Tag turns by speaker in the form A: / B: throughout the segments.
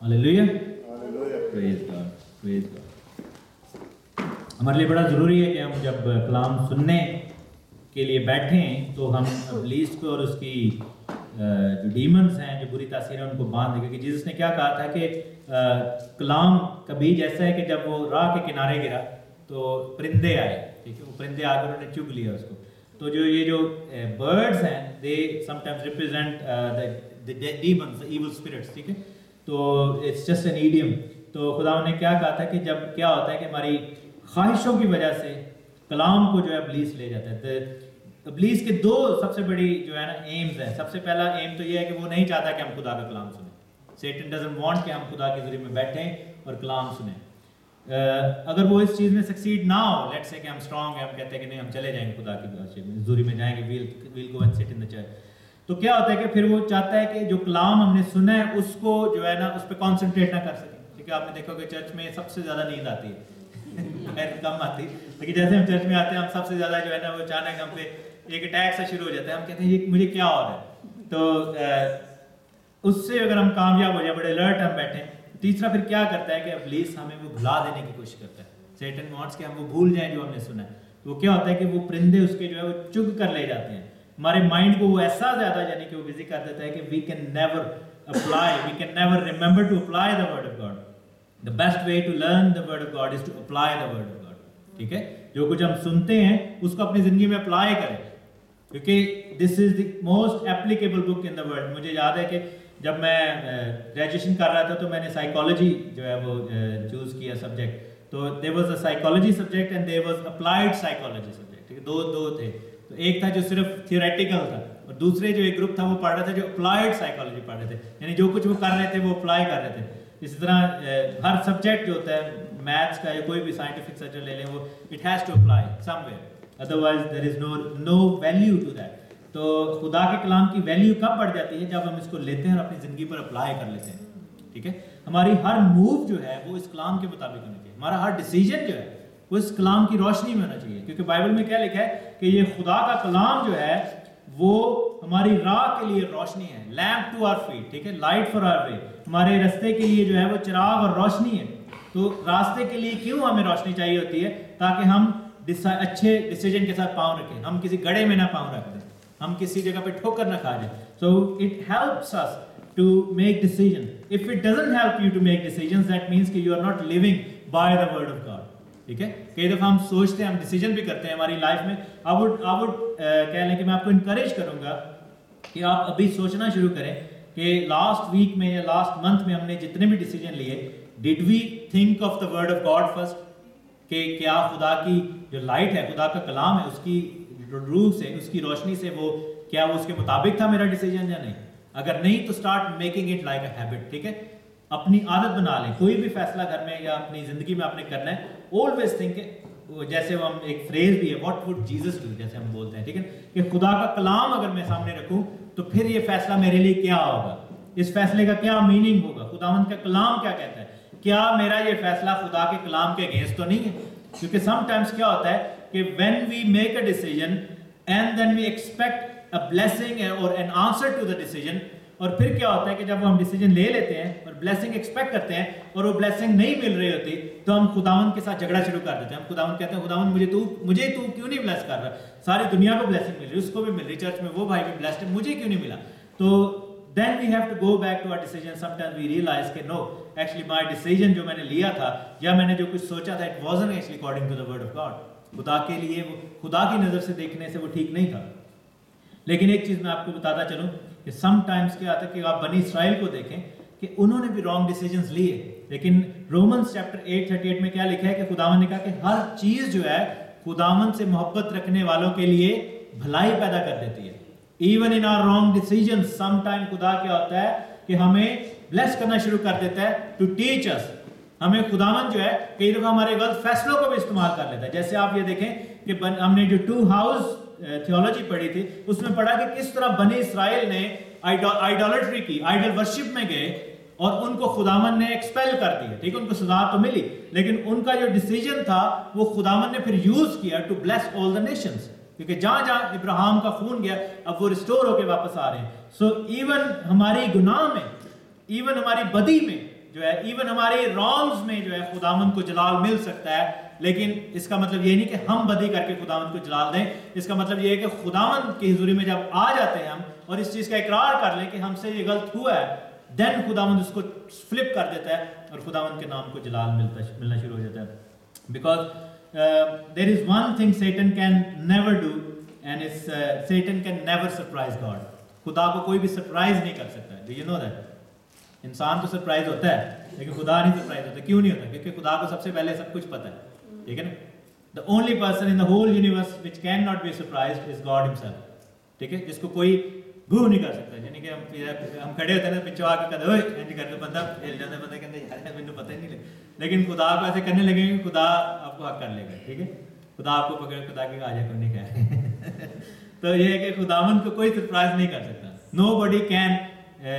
A: Hallelujah, praise God, praise God. हमारे लिए बड़ा ज़रूरी है कि हम जब कलाम सुनने के लिए बैठें तो हम इब्लीस को और उसकी जो डीमंस हैं, जो बुरी तासीर है, उनको बांध दें। क्योंकि जीसस ने क्या कहा था कि कलाम कभी जैसा है कि जब वो राह के किनारे गिरा तो परिंदे आए, ठीक है, वो परिंदे आकर उन्होंने चुग लिया उसको। तो जो ये जो बर्ड्स हैं, they sometimes represent the demons, the evil spirits, ठीक है। तो इट्स जस्ट एन ईडियम। तो खुदा ने क्या कहा था कि जब क्या होता है कि हमारी ख्वाहिशों की वजह से कलाम को जो है इब्लीस ले जाता है। तो इब्लीस के दो सबसे बड़ी जो है ना एम्स है। सबसे पहला एम तो ये है कि वो नहीं चाहता कि हम खुदा का कलाम सुने। सेटन डजंट वांट कि हम खुदा के ज़रिए में बैठें और कलाम सुने। अगर वो इस चीज़ में सक्सीड ना हो, लेट्स से कि हम स्ट्रांग हैं, हम कहते हैं कि नहीं हम चले जाएंगे खुदा की ज़रूरी में जाएंगे, we'll go and sit in the church. तो क्या होता है कि फिर वो चाहता है कि जो कलाम हमने सुना है उसको जो है ना उस पर कॉन्सेंट्रेट ना कर सके। ठीक है, आपने देखा कि चर्च में सबसे ज़्यादा नींद आती है कम आती, लेकिन जैसे हम चर्च में आते हैं हम सबसे ज़्यादा जो है ना वो अचानक हम पे एक अटैक सा शुरू हो जाता है। हम कहते हैं ये मुझे क्या हो रहा है। तो उससे अगर हम कामयाब हो जाए, बड़े अलर्ट हम बैठे। तीसरा फिर क्या करता है कि इब्लीस हमें वो भुला देने की कोशिश करता है। सैटन वांट्स कि हम वो भूल जाएं जो हमने सुना है। तो क्या होता है कि वो परिंदे उसके जो है वो चुग कर ले जाते हैं हमारे माइंड को। वो ऐसा ज़्यादा यानी कि वो बिजी कर देता है कि we can never apply, we can never remember to apply the word of God. The best way to learn the word of God is to apply the word of God. ठीक है, जो कुछ हम सुनते हैं उसको अपनी जिंदगी में अप्लाई करें, क्योंकि this is the most applicable book in the world. मुझे याद है कि जब मैं ग्रेजुएशन कर रहा था तो मैंने साइकोलॉजी जो है वो चूज किया सब्जेक्ट। तो there was a psychology subject and there was applied psychology subject. ठीक है, दो थे। तो एक था जो सिर्फ थियोरेटिकल था और दूसरे जो एक ग्रुप था वो पढ़ रहा था जो अप्लाइड साइकोलॉजी पढ़ रहे थे, यानी जो कुछ वो कर रहे थे वो अप्लाई कर रहे थे। इसी तरह हर सब्जेक्ट जो होता है मैथ्स का या कोई भी साइंटिफिक सब्जेक्ट ले लें, वो it has to apply somewhere, otherwise there is no value to that. तो खुदा के कलाम की वैल्यू कब बढ़ जाती है? जब हम इसको लेते हैं और अपनी ज़िंदगी पर अप्लाई कर लेते हैं। ठीक है, हमारी हर मूव जो है वो इस कलाम के मुताबिक होनी चाहिए। हमारा हर डिसीजन जो है वो इस कलाम की रोशनी में होना चाहिए, क्योंकि बाइबल में क्या लिखा है कि ये खुदा का कलाम जो है वो हमारी राह के लिए रोशनी है, लैम्प टू आवर फीट। ठीक है, लाइट फॉर आवर वे, हमारे रास्ते के लिए जो है वो चिराग और रोशनी है। तो रास्ते के लिए क्यों हमें रोशनी चाहिए होती है? ताकि हम अच्छे डिसीजन के साथ पाँव रखें, हम किसी गड्ढे में ना पाँव रख दें, हम किसी जगह पे ठोकर ना खा जाए। So it helps us to make decision. If it doesn't help you to make decisions, that means कि you are not living by the word of God. ठीक है, कई दफ़ा हम सोचते हैं, हम डिसीजन भी करते हैं हमारी लाइफ में। आई वुड कह लें कि मैं आपको इनकरेज करूंगा कि आप अभी सोचना शुरू करें कि लास्ट वीक में या लास्ट मंथ में हमने जितने भी डिसीजन लिए, did we think of the word of God first? कि क्या खुदा की जो लाइट है, खुदा का कलाम है, उसकी रूह से, उसकी रोशनी से वो क्या वो उसके मुताबिक था मेरा डिसीजन या नहीं? अगर नहीं तो start making it like a habit. ठीक है, अपनी आदत बना लें। कोई भी फैसला घर में या अपनी जिंदगी में आपने करना है, ऑलवेज थिंक, जैसे वो हम एक फ्रेज भी है, व्हाट वुड जीसस डू, जैसे हम बोलते हैं। ठीक है, कि खुदा का कलाम अगर मैं सामने रखूं तो फिर ये फैसला मेरे लिए क्या होगा, इस फैसले का क्या मीनिंग होगा, खुदावंद का कलाम क्या कहता है, क्या मेरा ये फैसला खुदा के कलाम के अगेंस्ट तो नहीं है? क्योंकि समटाइम्स क्या होता है कि when we make a decision and then we expect a blessing और an answer to the decision, और फिर क्या होता है कि जब हम डिसीजन ले लेते हैं और ब्लेसिंग एक्सपेक्ट करते हैं और वो ब्लेसिंग नहीं मिल रही होती, तो हम खुदावंद के साथ झगड़ा शुरू कर देते हैं। हम खुदावंद कहते हैं, खुदावंद मुझे तू क्यों नहीं ब्लेस कर रहा? सारी दुनिया को ब्लेसिंग मिल रही, उसको भी मिल रही, चर्च में वो भाई भी ब्लेस्ड है, मुझे क्यों नहीं मिला? तो then we have to go back to our decision. Sometimes we realize कि no, actually my decision जो मैंने लिया था या मैंने जो कुछ सोचा था, it wasn't actually according to the word of God. खुदा के लिए वो खुदा की नज़र से देखने से वो ठीक नहीं था। लेकिन एक चीज़ मैं आपको बताता चलूँ कि समटाइम्स क्या आता है कि आप बनी इसराइल को देखें कि उन्होंने भी रॉन्ग डिसीजंस लिए, लेकिन रोमन्स चैप्टर 8:38 में क्या लिखा है कि खुदावंद ने कहा कि हर चीज़ जो है खुदावंद से मोहब्बत रखने वालों के लिए भलाई पैदा कर देती है। Even in our wrong decision, sometime खुदा क्या होता है कि हमें ब्लेस करना शुरू कर देता है टू टीच अस। हमें खुदावंद जो है कई दफा हमारे गलत फैसलों को भी इस्तेमाल कर लेता है। जैसे आप ये देखें कि हमने जो 2 हाउस थियोलॉजी पढ़ी थी, उसमें पढ़ा कि किस तरह बनी इसराइल ने आइडोलेट्री की, आइडल वर्शिप में गए और उनको खुदावंद ने एक्सपेल कर दिया। ठीक है, उनको सजा तो मिली, लेकिन उनका जो डिसीजन था वो खुदावंद ने फिर यूज किया to bless all the nations, क्योंकि जहां जहां इब्राहिम का खून गया अब वो रिस्टोर होके वापस आ रहे हैं। सो इवन हमारी गुनाह में, इवन हमारी बदी में जो है इवन हमारे रॉन्ग्स में जो है खुदावंद को जलाल मिल सकता है, लेकिन इसका मतलब ये नहीं कि हम बदी करके खुदावंद को जलाल दें। इसका मतलब ये है कि खुदावंद की हुजूरी में जब आ जाते हैं हम और इस चीज़ का इकरार कर लें कि हमसे ये गलत हुआ है, देन खुदावंद उसको फ्लिप कर देता है और खुदावंद के नाम को जलाल मिलना शुरू हो जाता है। Because there is one thing Satan can never do and is Satan can never surprise God. खुदा को कोई भी सरप्राइज नहीं कर सकता। Do you know that? इंसान तो सरप्राइज होता है लेकिन खुदा नहीं सरप्राइज होता। क्यों नहीं होता? क्योंकि खुदा को सबसे पहले सब कुछ पता है, ठीक है ना। The only person in the whole universe which can not be surprised is God himself, ठीक है, जिसको कोई भू नहीं कर सकता। यानी कि हम खड़े होते हैं ना, पिछवा के कहते ओए इंज करते, बंदा हिल जाता है, बंदा कहते यार मैंने पता ही नहीं लगा, लेकिन खुदा को ऐसे करने लगेंगे, खुदा आपको हक कर लेगा, ठीक है। खुदा आपको पकड़ खुदा के आ जाए नहीं कह तो ये है कि खुदावंद को कोई सरप्राइज नहीं कर सकता। नोबडी कैन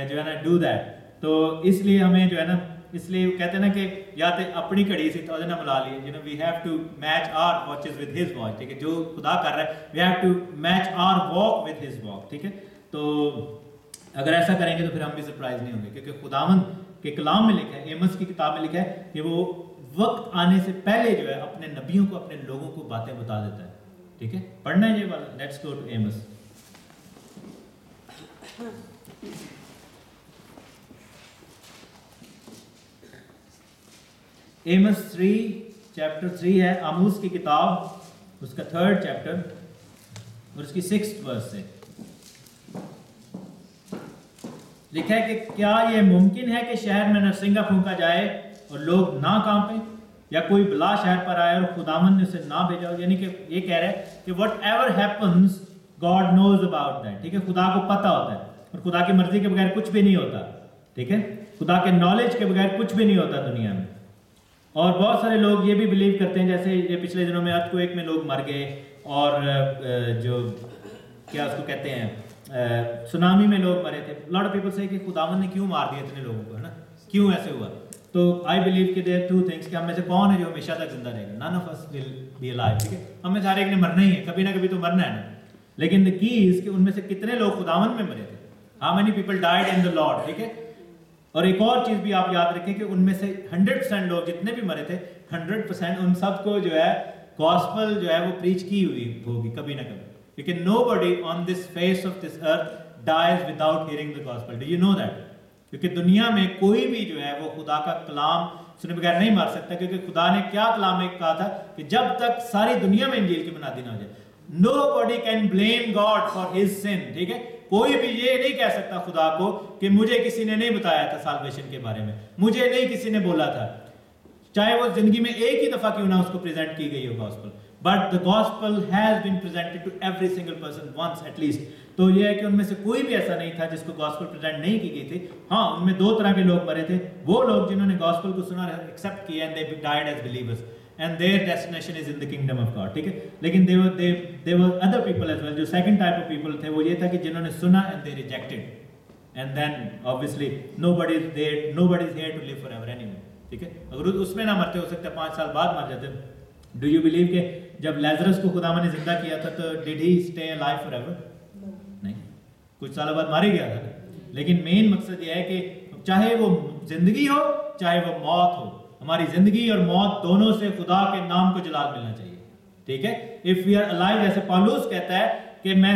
A: जो है ना डू दैट। तो इसलिए हमें जो है ना, इसलिए कहते हैं ना कि या तो अपनी घड़ी से तो ना मिला लिए, you know we have to match our watches with his watch, ठीक है। जो खुदा कर रहा है we have to match our walk with his walk, ठीक है। तो अगर ऐसा करेंगे तो फिर हम भी सरप्राइज नहीं होंगे, क्योंकि खुदावंद के कलाम में लिखा है, एमस की किताब में लिखा है कि वो वक्त आने से पहले जो है अपने नबियों को, अपने लोगों को बातें बता देता है, ठीक है। पढ़ना है ये वाला, let's go to Amos. Amos 3 chapter 3 है, आमूस की किताब, उसका 3rd चैप्टर और उसकी 6th वर्स से लिखा है कि क्या यह मुमकिन है कि शहर में नरसिंगा फूंका जाए और लोग ना कांपे, या कोई बला शहर पर आए और खुदावन ने उसे ना भेजा। यानी कि ये कह रहा है कि whatever happens God knows about that, ठीक है। खुदा को पता होता है और खुदा की मर्जी के बगैर कुछ भी नहीं होता, ठीक है। खुदा के नॉलेज के बगैर कुछ भी नहीं होता दुनिया में। और बहुत सारे लोग ये भी बिलीव करते हैं, जैसे ये पिछले दिनों में अर्थक्वेक में लोग मर गए, और जो क्या उसको कहते हैं सुनामी में लोग मरे थे। लॉट ऑफ पीपल से कि खुदावन ने क्यों मार दिया इतने लोगों को, है ना, क्यों ऐसे हुआ। तो आई बिलीव कि देयर 2 थिंग्स कि हम में से कौन है जो हमेशा तक जिंदा रहेगा। None of us will be alive, ठीक है। हमें सारे एक ने मरना ही है, कभी ना कभी तो मरना है ना। लेकिन द की इज कि उनमें से कितने लोग खुदावन में मरे थे, how many people died in the Lord, ठीक है। और एक और चीज भी आप याद रखें कि उनमें से 100% लोग जितने भी मरे थे, 100% उन सबको जो है गॉस्पेल जो है वो प्रीच की हुई होगी कभी ना कभी, क्योंकि nobody on this face of this earth dies without hearing the gospel. Do you know that? क्योंकि दुनिया में कोई भी जो है वो खुदा का कलाम सुने बगैर नहीं मर सकता, क्योंकि खुदा ने क्या कलाम में कहा था कि जब तक सारी दुनिया में इंजील की बुनियादी ना हो जाए, nobody can blame God for his sin, ठीक है। कोई भी ये नहीं कह सकता खुदा को कि मुझे किसी ने नहीं बताया था साल्वेशन के बारे में, मुझे नहीं किसी ने बोला था, चाहे वो जिंदगी में एक ही दफा क्यों ना उसको प्रेजेंट की गई हो gospel, but the gospel has been presented to every single person once at least. तो ये है कि उनमें से कोई भी ऐसा नहीं था जिसको गॉस्पेल प्रेजेंट नहीं की गई थी। हाँ, उनमें 2 तरह के लोग मरे थे, वो लोग जिन्होंने गॉस्पेल को सुना, एक्सेप्ट किया, and they died as believers and their destination is in the kingdom of God, ठीक है। लेकिन they were other people as well, जो second type of people थे, वो ये था कि जिन्होंने सुना and they rejected, and then obviously nobody is here to live forever anyway, ठीक है। अगर उसमें ना मरते, हो सकता है 5 साल बाद मर जाते। Do you believe कि जब लाजरस को खुदा ने जिंदा किया था तो did he stay alive forever? नहीं, कुछ सालों बाद मार ही गया था। लेकिन मेन मकसद ये है कि चाहे वो जिंदगी हो चाहे वो मौत हो, हमारी जिंदगी और मौत दोनों से खुदा के नाम को जलाल मिलना चाहिए, ठीक है। इफ वी आर अलाइव, जैसे पौलुस कहता है कि मैं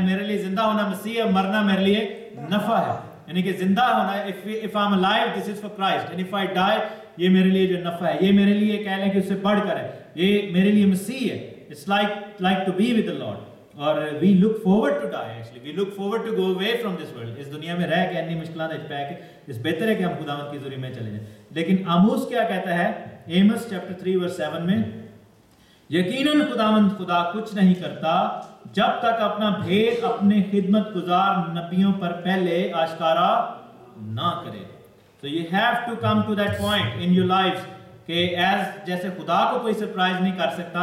A: मेरे लिए जिंदा होना मसीह है, मरना मेरे लिए नफा है। यानी कि जिंदा होना, if I am alive this is for Christ, and if I die ये मेरे लिए जो नफा है, ये मेरे लिए कह लें कि उससे बढ़कर है, ये मेरे लिए मसीह है। It's like to be with the Lord, और we look forward to die, actually we look forward to go away from this world. इस दुनिया में रह के इतनी मुश्किलां देख पाए कि इस बेहतर है कि हम खुदावंद की ज़ुरी में चले जाएं। लेकिन आमोस क्या कहता है एमस चैप्टर 3 वर्स 7 में, यकीनन खुदावंद खुदा कुछ नहीं करता जब तक अपना भेद अपने खिदमत गुजार नबियों पर पहले आश्कारा ना करे। So you have to come to that point in your lives कि जैसे खुदा को कोई सरप्राइज नहीं कर सकता,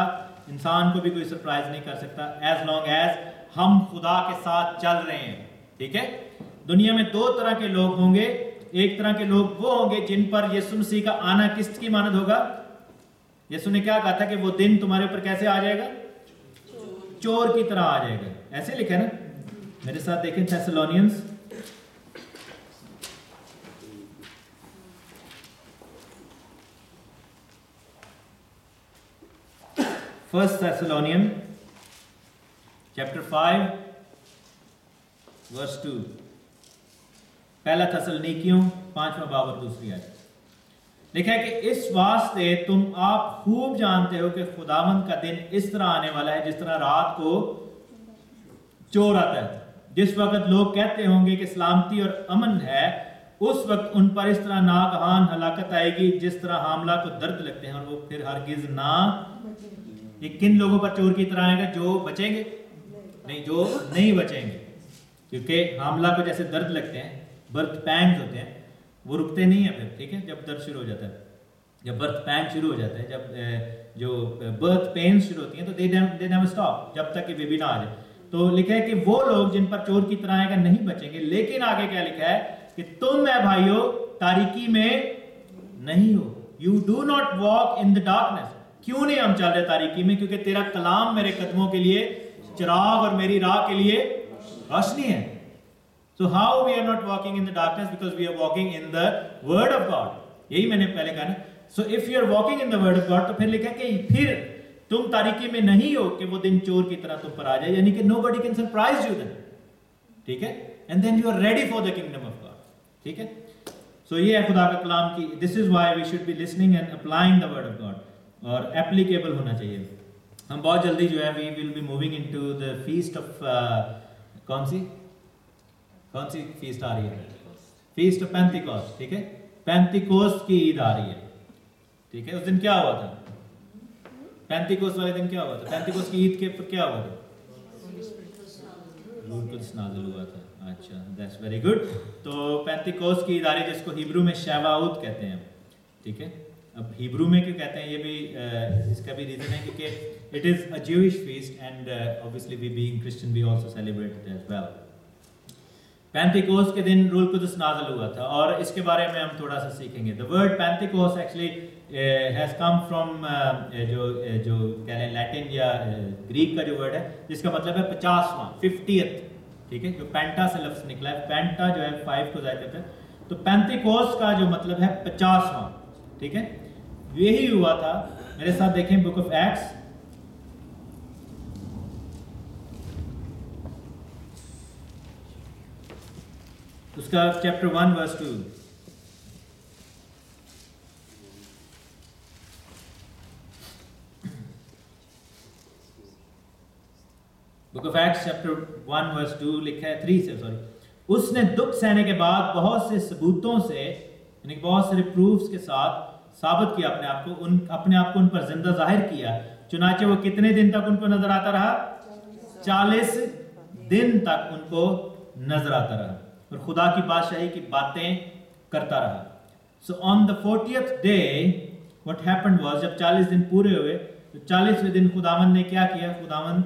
A: इंसान को भी कोई सरप्राइज नहीं कर सकता, एज लॉन्ग एज हम खुदा के साथ चल रहे हैं, ठीक है। दुनिया में 2 तरह के लोग होंगे। एक तरह के लोग वो होंगे जिन पर यीशु मसीह का आना किस्त की मानद होगा। यीशु ने क्या कहा था कि वो दिन तुम्हारे ऊपर कैसे आ जाएगा? चोर की तरह आ जाएगा, ऐसे लिखा है ना। मेरे साथ देखें थेसलोनियंस 1 Thessalonian chapter 5 verse 2, पहला थस्सलुनीकियों 5वां बाब और दूसरी आयत लिखा है कि इस वास्ते तुम आप खूब जानते हो कि खुदावंद का दिन इस तरह आने वाला है जिस तरह रात को चोर आता है। जिस वक्त लोग कहते होंगे कि सलामती और अमन है, उस वक्त उन पर इस तरह नागहान हलाकत आएगी जिस तरह हामला को दर्द लगते हैं और वो फिर हरगिज ना। ये किन लोगों पर चोर की तरह आएगा? जो बचेंगे नहीं, जो नहीं बचेंगे, क्योंकि हामला को जैसे दर्द लगते हैं, बर्थ पैंग्स होते हैं, वो रुकते नहीं है फिर, ठीक है। जब दर्द शुरू हो जाता है, जब बर्थ पैंग शुरू हो जाता है, जब जो बर्थ पेन शुरू होती हैं तो दे नेवर स्टॉप जब तक कि बेबी ना आ जाए। तो लिखा है कि वो लोग जिन पर चोर की तरह आएगा नहीं बचेंगे। लेकिन आगे क्या लिखा है कि तुम है भाइयों तारीकी में नहीं हो। You do not walk in the darkness. क्यों नहीं हम चल रहे तारीकी में? क्योंकि तेरा कलाम मेरे कदमों के लिए चिराग और मेरी राह के लिए रोशनी है। So how we are not walking in the darkness? Because we are walking in the word of God. यही मैंने पहले कहा ना। So if you are walking in the word of God, तो फिर लिखा कि फिर तुम तारीकी में नहीं हो कि वो दिन चोर की तरह तुम पर आ जाए, यानी कि nobody can surprise you then, ठीक है। And then you are ready for the kingdom of God, ठीक है। So ये है खुदा का कलाम की, this is why we should be listening and applying the word of God, और applicable होना चाहिए। हम बहुत जल्दी जो है we will be moving into the feast of कौन सी फीस्ट आ रही है? फीस्ट ऑफ पेंटिकॉस्ट, ठीक है। पेंटिकोस्ट की ईद आ रही है, ठीक है। उस दिन क्या हुआ था? पेंटिकोस्ट वाले दिन क्या हुआ था? पेंटिकोस्ट की ईद के ऊपर क्या हुआ था? रूह कुद्स नाज़िल हुआ था। अच्छा, दैट्स वेरी गुड। तो पेंटिकोस्ट की ईद आ रही है जिसको हिब्रू में शैवाउत कहते हैं, ठीक है। अब हिब्रू में क्यों कहते हैं, ये भी इसका भी रीजन है क्योंकि it is a Jewish feast and obviously we being Christian we also celebrate it as well. Pentecost के दिन रूह कुद्स नाज़िल हुआ था और इसके बारे में हम थोड़ा सा सीखेंगे। The word Pentecost actually has come from जो कह लें लैटिन या ग्रीक का जो वर्ड है जिसका मतलब है 50वां, 50th, ठीक है। जो पेंटा से लफ्ज निकला है, पेंटा जो है 5 को जाहिर करता है, तो पेंटिकोस्ट का जो मतलब है 50वां, ठीक है। यही हुआ था। मेरे साथ देखें बुक ऑफ एक्ट्स उसका chapter 1 verse 2। Book of Acts chapter 1 verse 2 लिखा है 3 से, सॉरी। उसने दुख सहने के बाद बहुत से सबूतों से, यानी बहुत सारे प्रूफ्स के साथ साबित किया अपने आप को उन पर जिंदा जाहिर किया। चुनाचे वो कितने दिन तक उनको नजर आता रहा? 40 दिन तक उनको नजर आता रहा और खुदा की बादशाही की बातें करता रहा। So on the 40th day what happened was, जब 40 दिन पूरे हुए तो 40वें दिन खुदावंद ने क्या किया? खुदावंद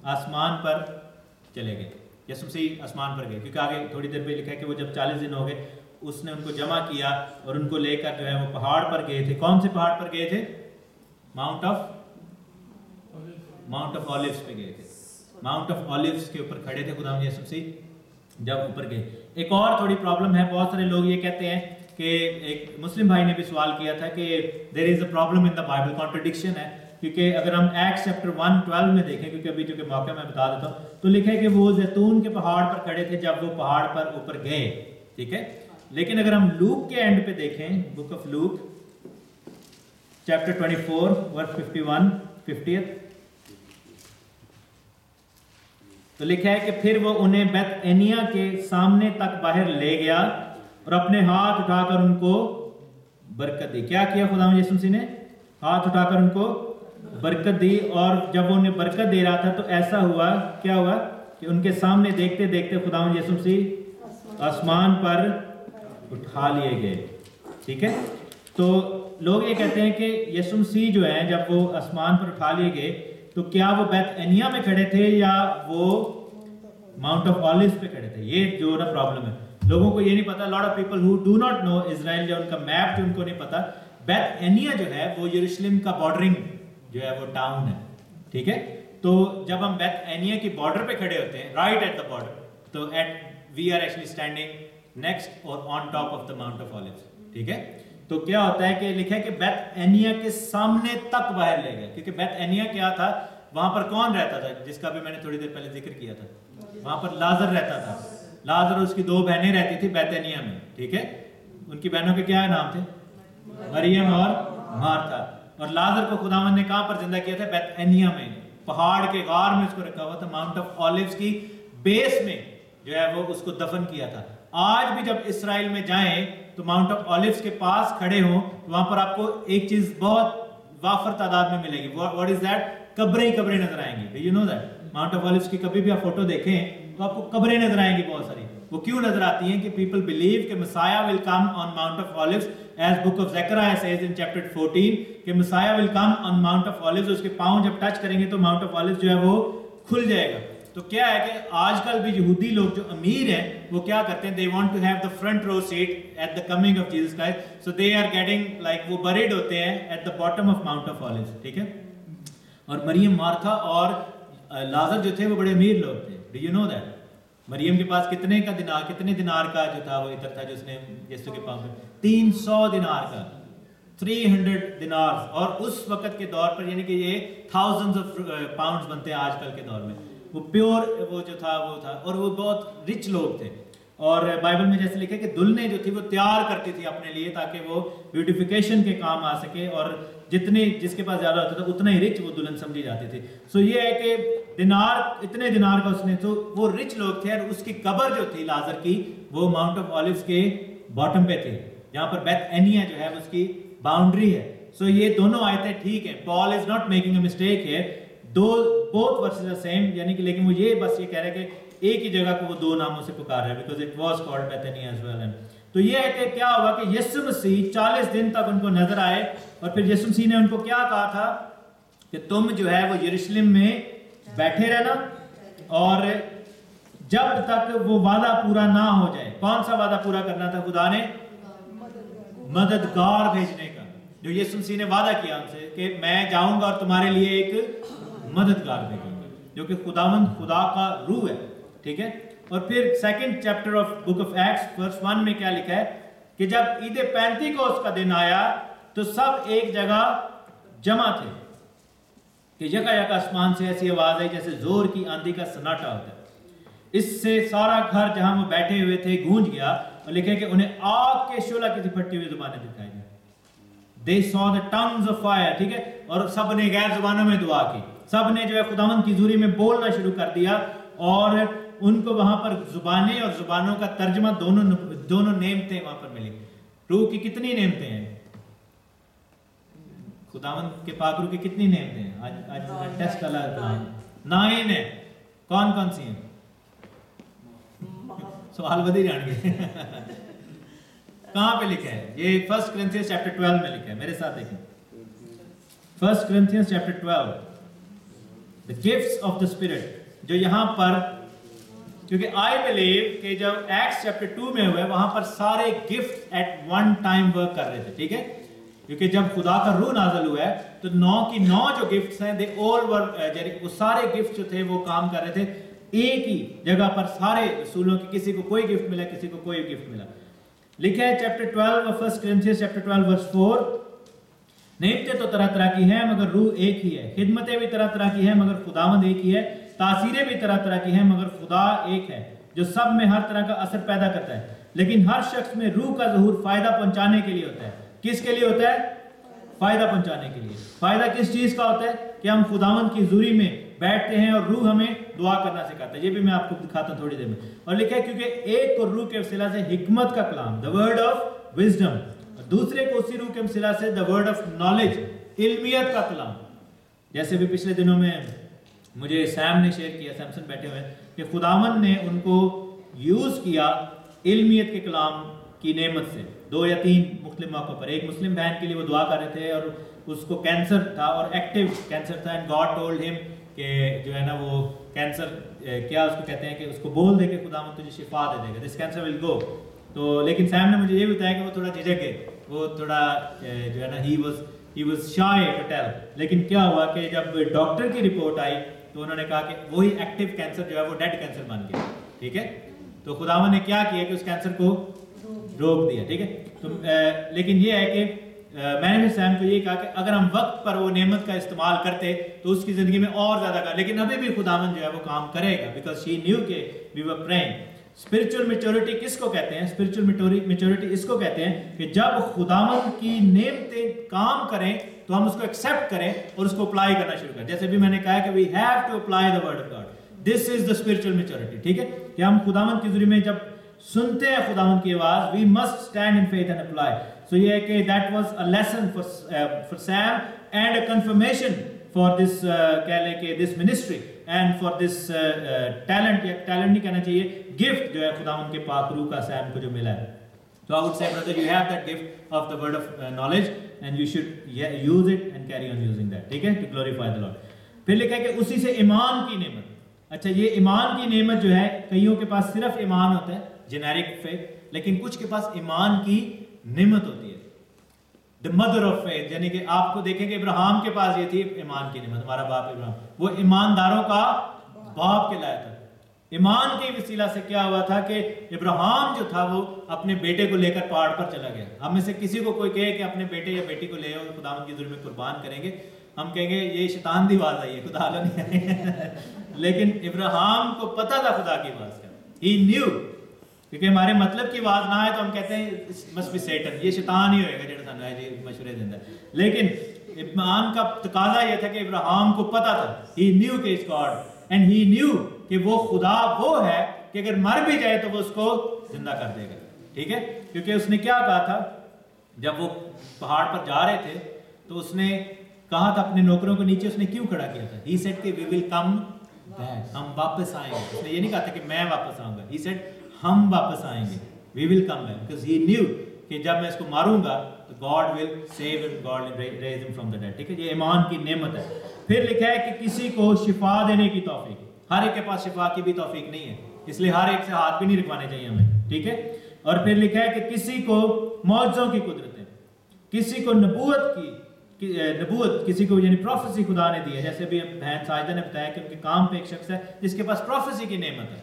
A: आसमान पर चले गए। यसुम मसीह आसमान पर गए, क्योंकि आगे थोड़ी देर में लिखा है कि वो जब 40 दिन हो गए उसने उनको जमा किया और उनको लेकर जो है वो पहाड़ पर गए थे। कौन से पहाड़ पर गए थे? माउंट ऑफ ऑलिव्स पे गए थे। माउंट ऑफ ऑलिव्स के ऊपर खड़े थे खुदावंद यीशु मसीह जब ऊपर गए। एक और थोड़ी प्रॉब्लम है, बहुत सारे लोग ये कहते हैं कि एक मुस्लिम भाई ने भी सवाल किया था कि there is a problem in the Bible, contradiction है। क्योंकि अगर हम एक्ट्स चैप्टर 1:12 में देखें, क्योंकि अभी जो कि मौका मैं बता देता हूँ, तो लिखा है कि वो जैतून के पहाड़ पर खड़े थे जब वो पहाड़ पर ऊपर गए, ठीक है। लेकिन अगर हम लूक के एंड पे देखें, book of Luke chapter 24 verse 51 50, तो लिखा है कि फिर वो उन्हें बेतएनिया के सामने तक बाहर ले गया और अपने हाथ उठाकर उनको बरकत दी। क्या किया खुदावंद यीशु मसीह ने? हाथ उठाकर उनको बरकत दी। और जब वो उन्हें बरकत दे रहा था तो ऐसा हुआ, क्या हुआ कि उनके सामने देखते देखते खुदावंद यीशु मसीह आसमान पर उठा लिए गए, ठीक है। तो लोग ये कहते हैं कि यीशु मसीह जो है जब वो आसमान पर उठा लिए गए तो क्या वो बेतएनिया में खड़े थे या वो माउंट ऑफ ऑलिव्स पे खड़े थे? ये जो ना प्रॉब्लम है, लोगों को ये नहीं पता। Lot of people who do not know Israel, जो उनका मैप जो उनको नहीं पता, बेतएनिया जो है वो यरूशलेम का बॉर्डरिंग जो है वो टाउन है, ठीक है। तो जब हम बेतएनिया की बॉर्डर पे खड़े होते हैं, राइट एट द बॉर्डर, तो we are actually standing next और on top of the Mount of Olives, ठीक है। तो क्या होता है कि लिखा है कि बेत एनिया के सामने तक बाहर ले गए, क्योंकि बेत एनिया क्या था, वहां पर कौन रहता था, जिसका भी मैंने थोड़ी देर पहले जिक्र किया था, वहां पर लाजर रहता था। लाजर उसकी दो बहनें रहती थी बेतनिया में, ठीक है। उनकी बहनों के क्या नाम थे, मरियम और मार्था। और लाजर को खुदावन ने कहां पर जिंदा किया था, बेतनिया में, पहाड़ के गार में उसको रखा हुआ था, माउंट ऑफ ऑलिव्स की बेस में जो है वो उसको दफन किया था। आज भी जब इसराइल में जाएं तो माउंट ऑफ ऑलिव्स के पास खड़े हो तो वहां पर आपको एक चीज बहुत वाफर तादाद में मिलेगी। व्हाट इज दैट, कब्रें ही कब्रें नजर आएंगी। You know that mount of olives की कभी भी आप फोटो देखें तो आपको कब्रें नजर आएंगी बहुत सारी। वो क्यों नजर आती हैं कि पीपल बिलीव कि Messiah will come on Mount of Olives, as book of Zechariah says in chapter 14 कि Messiah will come on Mount of Olives. उसके पांव जब टच करेंगे तो माउंट ऑफ ऑलिव्स जो है वो खुल जाएगा। तो क्या है कि आजकल भी यहूदी लोग जो अमीर हैं वो क्या करते हैं, they want to have the front row seat at the coming of Jesus Christ, so they are getting like वो बरीड होते हैं at the bottom of Mount of Olives, ठीक है। और मरियम, मार्था और लाजर जो थे वो बड़े अमीर लोग थे। Do you know that? मरियम के पास कितने दिनार का जो था वो इतर था, जो उसने यीशु के पांव में 300 दिनार का, 300 दिनार। और उस वक्त के दौर पर, यानी कि ये थाउजेंड्स ऑफ पाउंड्स बनते हैं आजकल के दौर में, वो प्योर वो जो था वो था। और वो बहुत रिच लोग थे। और बाइबल में जैसे लिखा है कि दुल्हनें जो थी वो तैयार करती थी अपने लिए ताकि वो ब्यूटिफिकेशन के काम आ सके, और जितने जिसके पास ज्यादा होता था उतना ही रिच वो दुल्हन समझी जाती थी। सो ये है कि दिनार, इतने दिनार का उसने, तो वो रिच लोग थे। और उसकी कब्र जो थी लाजर की वो माउंट ऑफ ऑलिव्स के बॉटम पे थी, जहां पर बेथ एनिया जो है उसकी बाउंड्री है। सो ये दोनों आयतें ठीक है, Paul is not making a mistake here, both verses are same, यानी कि लेकिन वो ये बस ये कह रहे हैं कि एक ही जगह को वो दो नामों से पुकार रहा है, because it was called Bethania as well. तो ये है कि क्या हुआ कि यीशु मसीह 40 दिन तक उनको नजर आए, और फिर यीशु मसीह ने उनको क्या कहा था कि तुम जो है वो यरूशलेम में बैठे रहना, और जब तक वो वादा पूरा ना हो जाए। कौन सा वादा पूरा करना था खुदा ने? मददगार भेजने का, जो यीशु मसीह ने वादा किया उनसे कि मैं जाऊंगा और तुम्हारे लिए एक मददगार भेजूंगा, जो कि खुदा का रूह है, ठीक है। और फिर second chapter of book of Acts verse 1 में क्या लिखा है कि जब ईद पेंतिकोस्त का दिन आया तो सब एक जगह जमा थे कि यकायक आसमान से ऐसी आवाज आई जैसे जोर की आंधी का सन्नाटा होता है। इससे सारा घर जहां वो बैठे हुए थे गूंज गया, और लिखे कि उन्हें आग के शोला की फटती हुई जुबानें दिखाई दी। They saw the tongues of fire, ठीक है। और सब ने गैर जुबानों में दुआ की, सब ने जो है खुदावंद की हुजूरी में बोलना शुरू कर दिया, और उनको वहां पर जुबानें और जुबानों का तर्जमा दोनों नेमतें वहां पर मिली। रूह की कितनी नेमतें हैं? खुदावंद के पाक रूह की कितनी नेमतें हैं? आज टेस्ट वाला 9 है। कौन कौन सी हैं? सवाल बदल जाएंगे। कहां पे लिखा है ये? 1 Corinthians चैप्टर 12 में लिखा है, मेरे साथ देखें। 1 Corinthians chapter 12, the gifts of the spirit, जो यहां पर, क्योंकि आई बिलीव कि जब एक्ट्स चैप्टर 2 में हुए वहां पर सारे gift at one time work कर रहे थे, ठीक है। क्योंकि जब खुदा का रूह नाज़िल हुआ है तो 9 की 9 जो गिफ्ट्स हैं, दे ऑल वर, वो सारे गिफ्ट जो थे वो काम कर रहे थे एक ही जगह पर, सारे रसूलों की, किसी को कोई गिफ्ट मिला, किसी को कोई गिफ्ट मिला। लिखा है chapter 12 of 1 Corinthians chapter 12 verse 4, नेमतें तो तरह तरह की हैं मगर रूह एक ही है, खिदमतें भी तरह तरह की हैं मगर खुदावंद एक ही है, तासीरें भी तरह तरह की हैं मगर खुदा एक है जो सब में हर तरह का असर पैदा करता है। लेकिन हर शख्स में रूह का ज़हूर फायदा पहुंचाने के लिए होता है। किसके लिए होता है? फायदा पहुंचाने के लिए। फायदा किस चीज का होता है? कि हम खुदावंद की हुजूरी में बैठते हैं और रूह हमें दुआ करना सिखाता है। ये भी मैं आपको दिखाता हूं थोड़ी देर में। और लिखा है क्योंकि एक को रूह के वसीला से हिकमत का कलाम, द वर्ड ऑफ विजडम, और दूसरे को उसी रूह के वसीला से द वर्ड ऑफ नॉलेज, इल्मियत का कलाम। जैसे भी पिछले दिनों में मुझे सैम ने शेयर किया, सैमसन बैठे हुए, कि खुदावंद ने उनको यूज किया इल्मियत के कलाम की नेमत से 2 या 3 मुख्तलिफ मौकों पर। एक मुस्लिम बहन के लिए वो दुआ कर रहे थे और उसको कैंसर था और एक्टिव कैंसर था, एंड गॉड टोल्ड हिम कि जो है ना वो कैंसर क्या उसको कहते हैं कि उसको बोल दे कि खुदावंद तुझे शिफा दे देगा, दिस कैंसर विल गो। तो लेकिन सैम ने मुझे ये बताया कि वो थोड़ा झिझक गए, वो थोड़ा जो है ना he was shy to tell. लेकिन क्या हुआ कि जब डॉक्टर की रिपोर्ट आई तो उन्होंने कहा कि वही एक्टिव कैंसर जो है वो डेड कैंसर बन गया, ठीक है। तो खुदावंद ने क्या किया कि उस कैंसर को रोक दिया, ठीक है। तो लेकिन ये है कि मैंने भी सैम को ये कहा कि अगर हम वक्त पर वो नेमत का इस्तेमाल करते तो उसकी ज़िंदगी में और ज़्यादा कर, लेकिन अभी भी खुदावन जो है वो काम करेगा, बिकॉज शी न्यू के we were praying. Spiritual maturity किसको कहते हैं? स्पिरिचुअल मैच्योरिटी इसको कहते हैं कि जब खुदावन की नेमतें काम करें तो हम उसको एक्सेप्ट करें और उसको अप्लाई करना शुरू करें। जैसे भी मैंने कहा कि we have to apply the word of God, this is the spiritual maturity, ठीक है। कि हम खुदावन की ज़रिए में जब सुनते हैं खुदावन की आवाज़, we must stand in faith and apply. So ये है कि that was a lesson for Sam and a confirmation for this कह लें कि this ministry and for this talent, या टैलेंट नहीं कहना चाहिए, गिफ्ट जो है खुदावन के पाक रूह का सैम को जो मिला है। So I would say, brother, you have that gift of the word of knowledge, and you should use it and carry on using that, ठीक है, to glorify the Lord. फिर लिखा है कि उसी से ईमान की नेमत। अच्छा, ये ईमान की नेमत जो है, कईयों के पास सिर्फ ईमान होता है, जेनेरिक फेथ, लेकिन कुछ के पास ईमान की नेमत होती है, द मदर ऑफ फेथ। यानी कि आपको देखेंगे इब्राहिम के पास ये थी ईमान की नेमत, हमारा बाप इब्राहिम, वो ईमानदारों का बाप कहलाया था। ईमान के वसीला से क्या हुआ था कि इब्राहिम जो था वो अपने बेटे को लेकर पहाड़ पर चला गया। हम में से किसी को कोई कहे कि अपने बेटे या बेटी को ले आओ खुदावन की ज़रूरत में कुर्बान करेंगे, हम कहेंगे ये शैतान की आवाज़ आई है, खुदा नहीं आई। लेकिन इब्राहिम को पता था खुदा की आवाज़ का, ही न्यू, क्योंकि हमारे मतलब की आवाज़ ना आए तो हम कहते हैं मस्ट बी सैटन, ये शैतान ही होएगा जो सानू है जी मशवरे देता है। लेकिन ईमान का तकाजा ये था कि इब्राहिम को पता था, ही न्यू कि it's God and he knew कि वो खुदा वो है कि अगर मर भी जाए तो वो उसको जिंदा कर देगा, ठीक है। क्योंकि उसने क्या कहा था जब वो पहाड़ पर जा रहे थे, तो उसने कहा था अपने नौकरों को नीचे, उसने क्यों खड़ा किया था? ही सेड कि वी विल कम बैक, हम वापस आएंगे। उसने ये नहीं कहा था कि मैं वापस आऊंगा, ही सेड हम वापस आएंगे, we will come back, because he knew कि जब मैं इसको मारूंगा तो God will save him, God will raise him from the dead, ठीक है। ये ईमान की नेमत है। फिर लिखा है कि किसी को शिफा देने की तौफीक, हर एक के पास शिफा की भी तौफीक नहीं है, इसलिए हर एक से हाथ भी नहीं रखवाने चाहिए हमें, ठीक है। और फिर लिखा है कि किसी को मौजों की कुदरतें, किसी को नबूवत नबूवत किसी को यानी प्रोफेसी खुदा ने दी है। जैसे भी बहन साजिदा ने बताया कि उनके काम पे एक शख्स है जिसके पास प्रोफेसी की नेमत है,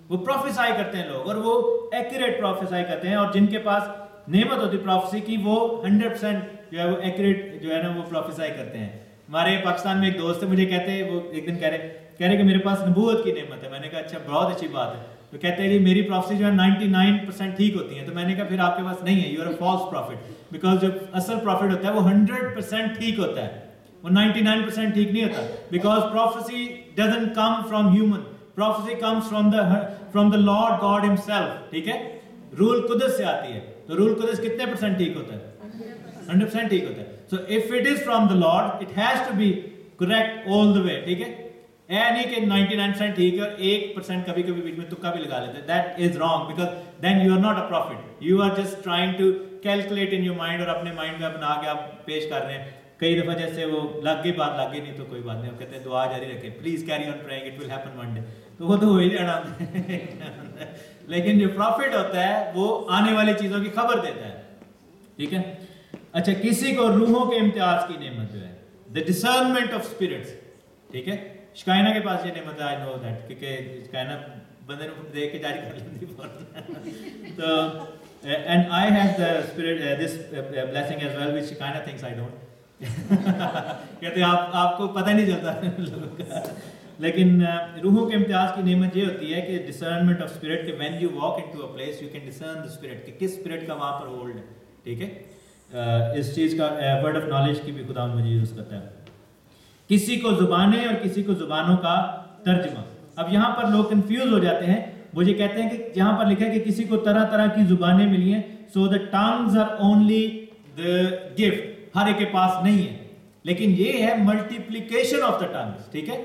A: वो प्रोफेसाई करते हैं लोग, और वो एक्यूरेट प्रोफेसाई करते हैं, और जिनके पास नेमत होती प्रोफेसी की वो 100% जो है वो एक्यूरेट जो है ना वो प्रोफेसाई करते हैं। हमारे पाकिस्तान में एक दोस्त है, मुझे कहते हैं, वो एक दिन कह रहे कि मेरे पास नबूवत की नेमत है। मैंने कहा अच्छा, बहुत अच्छी बात है। तो कहते हैं जी मेरी प्रोफेसी जो है 99% ठीक होती है। तो मैंने कहा फिर आपके पास नहीं है, you are a false prophet, because जो असल प्रॉफिट होता है वो 100% ठीक होता है, वो 99% ठीक नहीं होता, because prophecy doesn't come from human, prophecy comes from the Lord God himself, ठीक है। रूल कुदस से आती है, तो रूल कुदस कितने % ठीक होता है? 100% ठीक होता है। So if it is from the Lord it has to be correct all the way, ठीक है। ऐ नहीं कि 99% ठीक है और 1% कभी कभी बीच में तुक्का भी लगा लेते हैं, that is wrong, because then you are not a prophet, you are just trying to calculate in your mind, और अपने माइंड में बना के आप पेश कर रहे हैं। कई दफा जैसे वो लग गई बात, लग गई नहीं तो कोई बात नहीं, कहते हैं दुआ जारी रखें, please carry on praying, it will happen one day, तो वो तो हो ही जाना। लेकिन जो प्रॉफिट होता है वो आने वाली चीजों की खबर देता है, ठीक है। अच्छा, किसी को रूहों के इम्तियाज की नेमत जो है, द डिसर्नमेंट ऑफ स्पिरिट्स, ठीक है। शिकायना के पास ये नेमत है, आई नो दैट, क्योंकि शिकायना बंदे को देख के जारी कर लेती। तो and I have the spirit this blessing as well, which शिकायना थिंक्स आई डोंट। कहते आपको पता नहीं चलता लोगों का। लेकिन रूहों के इम्तियाज की नेमत ये होती है कि डिसर्नमेंट ऑफ स्पिरिट, कि when you walk into a place you can discern the spirit, कि किस स्पिरिट का वहाँ पर होल्ड है, ठीक है। इस चीज़ का वर्ड ऑफ नॉलेज की भी खुदा मुझे यूज़ करता है। किसी को जुबानें और किसी को जुबानों का तर्जमा। अब यहाँ पर लोग कंफ्यूज हो जाते हैं, वो ये कहते हैं कि यहाँ पर लिखा है कि किसी को तरह तरह की जुबानें मिली हैं, so the tongues are only the gift, हर एक के पास नहीं है, लेकिन ये है मल्टीप्लिकेशन ऑफ द टंग्स, ठीक है।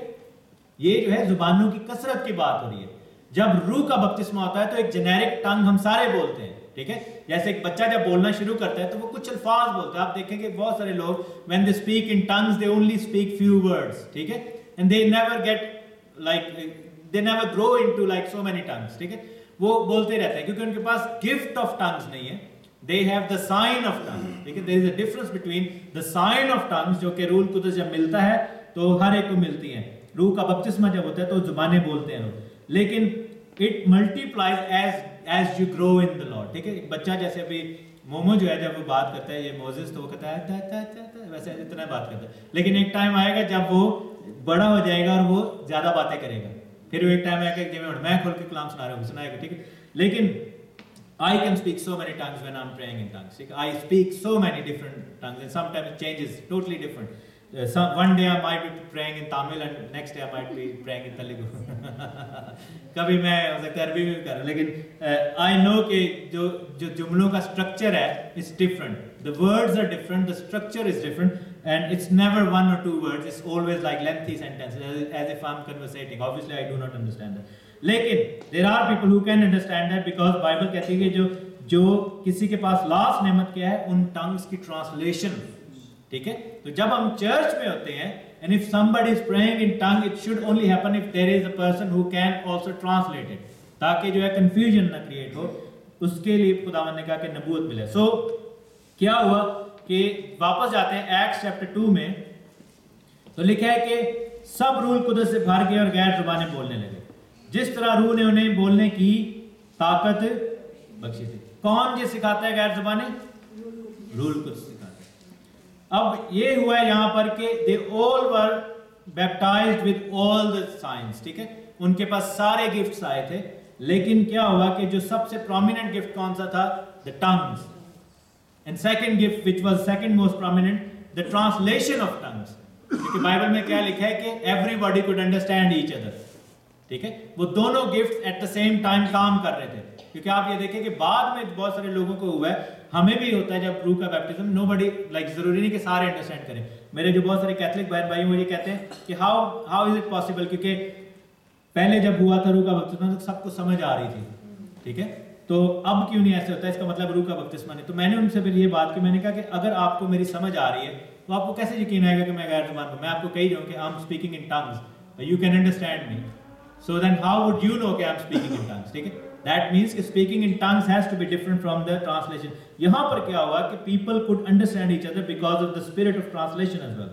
A: ये जो है जुबानों की कसरत की बात हो रही है। जब रूह का बपतिस्मा होता है तो एक जेनेरिक टंग हम सारे बोलते हैं, ठीक है। जैसे एक बच्चा जब बोलना शुरू करता है तो वो कुछ अल्फाज बोलता है। आप देखेंगे बहुत सारे लोग when they speak in tongues they only speak few words, ठीक है, and they never get like they never grow into like so many tongues, ठीक है। वो बोलते रहते हैं क्योंकि उनके पास गिफ्ट ऑफ टंग्स नहीं है, they have the sign of tongues, ठीक है। There is a difference between the sign of tongues, जो कि रूह कुदस जब मिलता है तो हर एक को मिलती है, रूह का बपतिस्मा जब होता है तो जुबानें बोलते हैं लोग, लेकिन it multiplies as you grow in the Lord, ठीक है। बच्चा जैसे अभी मोमो जो है जब वो बात करता है, ये मोजेस, तो वो कहता है ता, ता, ता, ता, वैसे इतना बात करता है, लेकिन एक टाइम आएगा जब वो बड़ा हो जाएगा और वो ज्यादा बातें करेगा, फिर वो एक टाइम आएगा जब मैं खोल के कलाम सुना रहा हूँ सुनाएगा, ठीक है। लेकिन I can speak so many tongues when I'm praying in tongues. I speak so many different tongues, and sometimes it changes, totally different. One day I might be praying in Tamil, and next day I might be praying in Telugu. कभी मैं हो सकता है अरबी में भी कर रहा हूँ, लेकिन I know कि जो जुमलों का structure है is different. The words are different, the structure is different, and it's never one or two words. It's always like lengthy sentences, as if I'm conversating. Obviously, I do not understand that. लेकिन there are people who can understand that, because Bible कहती है कि जो किसी के पास last नेमत क्या है, उन टंग्स की ट्रांसलेशन, ठीक है। तो जब हम चर्च में होते हैं, and if somebody is praying in tongue, it should only happen if there is a person who can also translate it, ताकि जो है कंफ्यूजन ना क्रिएट हो। उसके लिए खुदावंद ने कहा कि नबूवत मिले। सो क्या हुआ कि वापस जाते हैं एक्ट्स चैप्टर 2 में, तो लिखा है कि सब रूह कुदरत से भर गए और गैर जुबानें बोलने लगे, जिस तरह रूह ने उन्हें बोलने की ताकत बख्शी थी। कौन ये सिखाता है गैर जुबानें? रूह कुदरत सिखाता है। अब ये हुआ है यहाँ पर कि they all were baptised with all the science, ठीक है। उनके पास सारे गिफ्ट्स आए थे, लेकिन क्या हुआ कि जो सबसे प्रोमिनेंट गिफ्ट कौन सा था? The tongues. And second gift which was second most prominent, the translation of tongues. क्योंकि बाइबल में क्या लिखा है कि everybody could understand each other, ठीक है। वो दोनों gifts at the same time काम कर रहे थे। क्योंकि आप ये देखें कि बाद में बहुत सारे लोगों को हुआ है, हमें भी होता है जब रूह का बैप्टिज्म, नोबडी लाइक, जरूरी नहीं कि सारे अंडरस्टैंड करें। मेरे जो बहुत सारे कैथोलिक बहन भाई मुझे कहते हैं कि हाउ इज इट पॉसिबल, क्योंकि पहले जब हुआ था रूह का बपतिस्मा तो सबको समझ आ रही थी, ठीक है। तो अब क्यों नहीं ऐसे होता है? इसका मतलब रूह का बपतिस्मा नहीं। तो मैंने उनसे फिर ये बात की, मैंने कहा कि अगर आपको मेरी समझ आ रही है तो आपको कैसे यकीन आएगा कि मैं गैर जुबान हूं? मैं आपको कही जाऊं कि I am speaking in tongues, you can understand me, so then how would you know कि I'm speaking in tongues, ठीक है। That means कि speaking in tongues has to be different from the translation. यहाँ पर क्या हुआ कि people could understand each other because of the spirit of translation as well.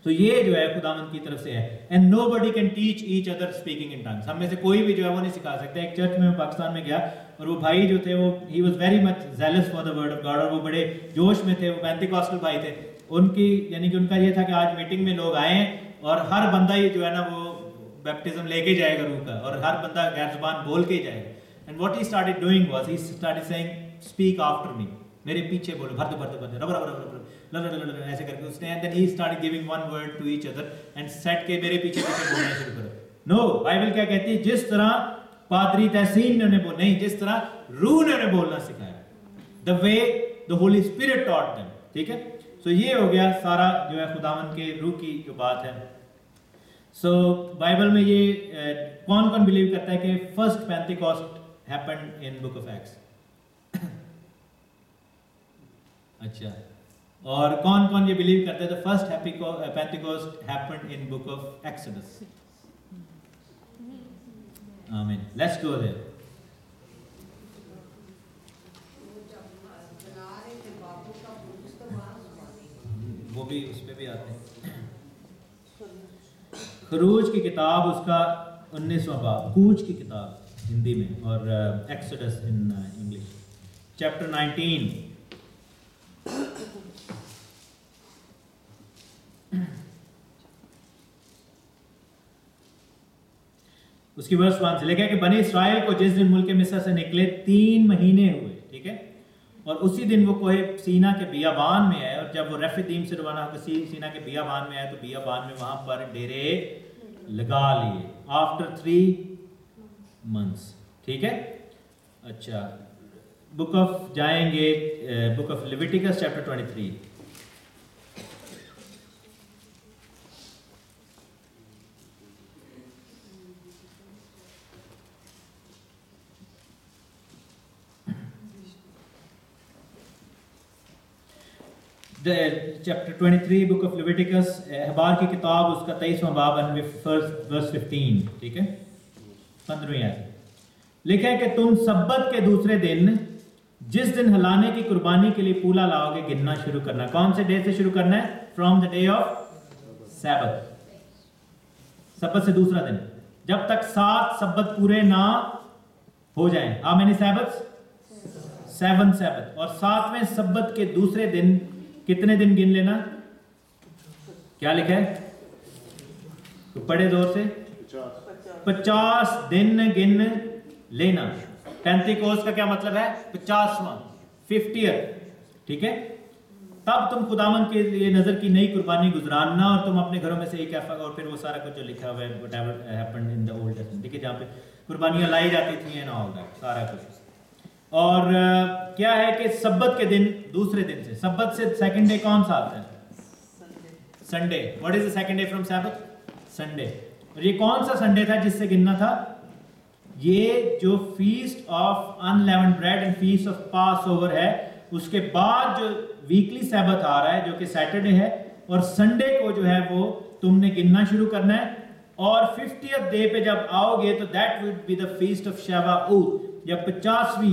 A: तो ये जो है खुदावंद की तरफ से है, and nobody can teach each other speaking in tongues. हम में से कोई भी जो है वो नहीं सिखा सकता। एक चर्च में पाकिस्तान में गया और वो भाई जो थे वो he was very much zealous for the word of God, और वो बड़े जोश में थे, वो पेंटिकॉस्टल भाई थे। उनकी यानी कि उनका ये था कि आज मीटिंग में लोग आए और हर बंदा ही जो है ना वो बैप्टिज्म लेके जाएगा रूह का, और हर बंदा गैर जुबान बोल के ही जाएगा। And what he started doing was he started saying speak after me, मेरे पीछे बोलो, भर दो रब रब रब ऐसे करके उसने, and then he started giving one word to each other and सेट के मेरे पीछे पीछे बोलना शुरू करो। नो, बाइबल क्या कहती है? जिस तरह पादरी तहसीन ने उन्हें बोल नहीं, जिस तरह रूह ने उन्हें बोलना सिखाया, the way the Holi spirit taught them, ठीक है। सो ये हो गया सारा जो है खुदावंद के रूह की जो बात है। सो बाइबल में ये कौन कौन बिलीव करता है कि first Pentecost happened in book of acts? अच्छा, और कौन कौन ये बिलीव करता है the first Pentecost happened in book of exodus? आमीन, लेट्स गो देयर। वो भी उस पे भी आते हैं। खरूज की किताब उसका 19वां बाब, कूच की किताब हिंदी में, और एक्सोडस इन इंग्लिश, चैप्टर 19। उसकी वर्स 1 से लेकर कि बनी इस्राएल को जिस दिन मुल्क मिस्र से निकले 3 महीने हुए, ठीक है, और उसी दिन वो कोहे सीना के बियाबान में आए, और जब वो रेफीदीम से रवाना होकर सीना के बियाबान में आए तो बियाबान में वहां पर डेरे लगा लिए आफ्टर 3 months, ठीक है। अच्छा, बुक ऑफ जाएंगे, book of Leviticus chapter 23। Chapter 23 book of Leviticus, अहबार की किताब उसका 23वां बाब वर्स 15, ठीक है, 15वीं आयत लिखा है कि तुम सब्बत के दूसरे दिन जिस दिन हलाने की कुर्बानी के लिए पूला लाओगे गिनना शुरू करना। कौन से डे से शुरू करना है? फ्रॉम द डे ऑफ सब्बत, सब्बत से दूसरा दिन, जब तक 7 सब्बत पूरे ना हो जाएं। How many Sabbaths? 7 सैबत। और 7वें सब्बत के दूसरे दिन कितने दिन गिन लेना? क्या लिखा है? तो पढ़े जोर से। 50 दिन गिन लेना। पेंतिकोस्त का क्या मतलब है? 50वां, 50th, ठीक है। तब तुम खुदावन के लिए नजर की नई कुर्बानी गुजराना और तुम अपने घरों में से एक एफा, और फिर वो सारा कुछ जो लिखा हुआ है whatever happened in the old testament, ठीक है, जहाँ पे कुर्बानियां लाई जाती थी एंड ऑल दैट, सारा कुछ। और क्या है कि सब्बत के दिन दूसरे दिन से, सब्बत से सेकंड डे कौन सा आता है? Sunday. What is the second day from Sabbath? Sunday. और ये कौन सा संडे था जिससे गिनना था? ये जो feast of unleavened bread and feast of Passover है, उसके बाद जो वीकली सैबत आ रहा है जो कि सैटरडे है, और संडे को जो है वो तुमने गिनना शुरू करना है। और 50th डे पे जब आओगे तो that would be the feast of Shavuot, जब 50वीं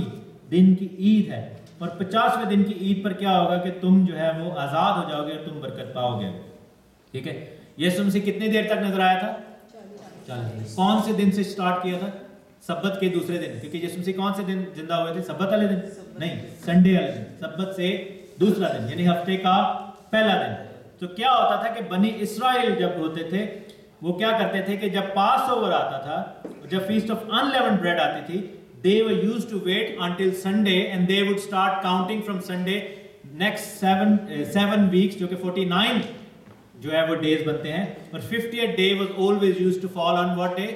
A: दिन की ईद है। और 50वें दिन की ईद पर क्या होगा कि तुम जो है वो आजाद हो जाओगे और तुम बरकत पाओगे, ठीक है। यीशु मसीह कितनी देर तक नजर आया था? 40 दिन। कौन से दिन से स्टार्ट किया था? सब्बत के दूसरे दिन, क्योंकि यीशु मसीह कौन से दिन जिंदा हुए थे? सब्बत वाले दिन नहीं, संडे वाले दिन, सब्बत से दूसरा दिन, यानी हफ्ते का पहला दिन। तो क्या होता था कि बनी इस्राएल जब होते थे वो क्या करते थे कि जब पास ओवर आता था, जब फीस्ट ऑफ अनलेवन्ड ब्रेड आती थी, they were used to wait until Sunday and they would start counting from Sunday next 7 weeks, जो कि 49 जो है वो डेज बनते हैं। और 50th day was always used to fall on what day?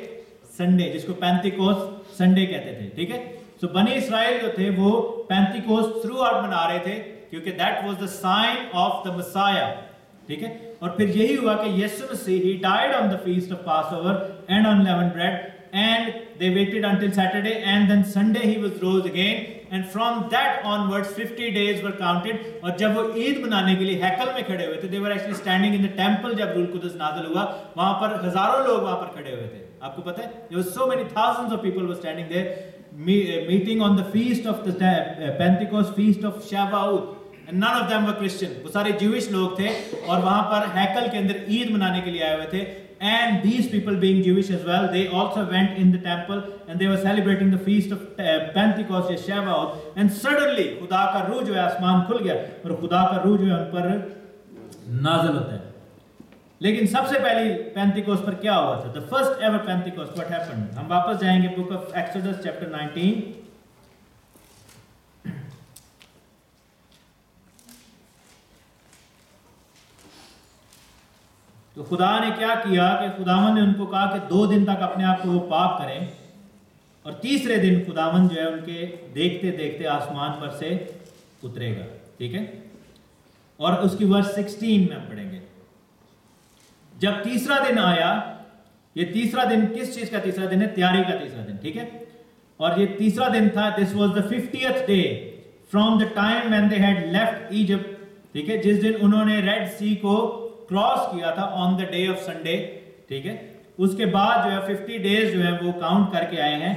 A: Sunday, जिसको पेंतिकोस्त संडे कहते थे, ठीक है। सो बनी इस्राएल जो थे वो पेंतिकोस्त थ्रू आउट मना रहे थे, क्योंकि that was the sign of the Messiah, ठीक है। और फिर यही हुआ कि यीशु मसीह ही died on the feast of Passover and unleavened bread, and they waited until Saturday, and then Sunday he was rose again, and from that onwards 50 days were counted। और जब वो ईद मनाने के लिए हैकल में खड़े हुए थे, they were actually standing in the temple, जब रूल कुदस नाज़िल हुआ, वहां पर हजारों लोग वहां पर खड़े हुए थे। आपको पता है, there were so many thousands of people were standing there, meeting on the feast of the Pentecost, feast of Shavuot, and none of them were Christian। वो सारे Jewish लोग थे और वहां पर हैकल के अंदर ईद मनाने के लिए आए हुए थे। And these people being Jewish as well, they also went in the temple and they were celebrating the feast of Pentecost, Shavuot, and suddenly खुदा का रूह जो है आसमान खुल गया और खुदा का रूह जो है उन पर नाज़िल होता है। लेकिन सबसे पहली पेंटिकोस्ट पर क्या हुआ था? The first ever Pentecost, what happened? हम वापस जाएंगे बुक ऑफ एक्सोडस चैप्टर 19। तो खुदा ने क्या किया कि खुदावन ने उनको कहा कि 2 दिन तक अपने आप को वो पाक करें, और तीसरे दिन खुदावन जो है उनके देखते देखते आसमान पर से उतरेगा, ठीक है। और उसकी वर्स 16 में हम पढ़ेंगे। जब तीसरा दिन आया, ये तीसरा दिन किस चीज का तीसरा दिन है? तैयारी का तीसरा दिन, ठीक है। और ये तीसरा दिन था, this was the 50th day from the time when they had left Egypt, ठीक है, जिस दिन उन्होंने रेड सी को क्रॉस किया था on the day of Sunday, ठीक है। उसके बाद जो है 50 डेज जो है वो काउंट करके आए हैं,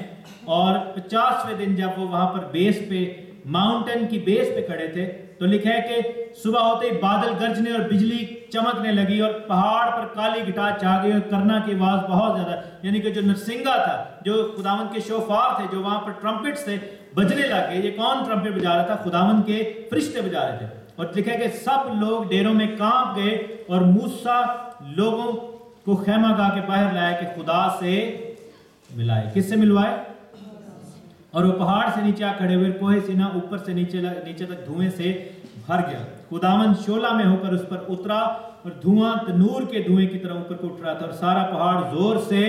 A: और 50वें दिन जब वो वहां पर बेस पे, माउंटेन की बेस पे खड़े थे, तो लिखा है कि सुबह होते ही बादल गरजने और बिजली चमकने लगी और पहाड़ पर काली घटा छा गई और करना की आवाज बहुत ज्यादा, यानी कि जो नरसिंगा था, जो खुदावन के शोफार थे, जो वहां पर ट्रम्पेट्स थे, बजने लगे। ये कौन ट्रम्पेट बजा रहा था? खुदावन के फरिश्ते बजा रहे थे। और लिखा है कि सब लोग डेरों में कांप गए और मूसा लोगों को खैमा गा के बाहर लाया कि खुदा से मिलाए। किससे मिलवाए? और वो पहाड़ से नीचे आ खड़े हुए, कोहे सीना ऊपर से नीचे तक धुएं से भर गया। खुदावन शोला में होकर उस पर उतरा और धुआं तनूर के धुएं की तरह ऊपर को उठ रहा था, और सारा पहाड़ जोर से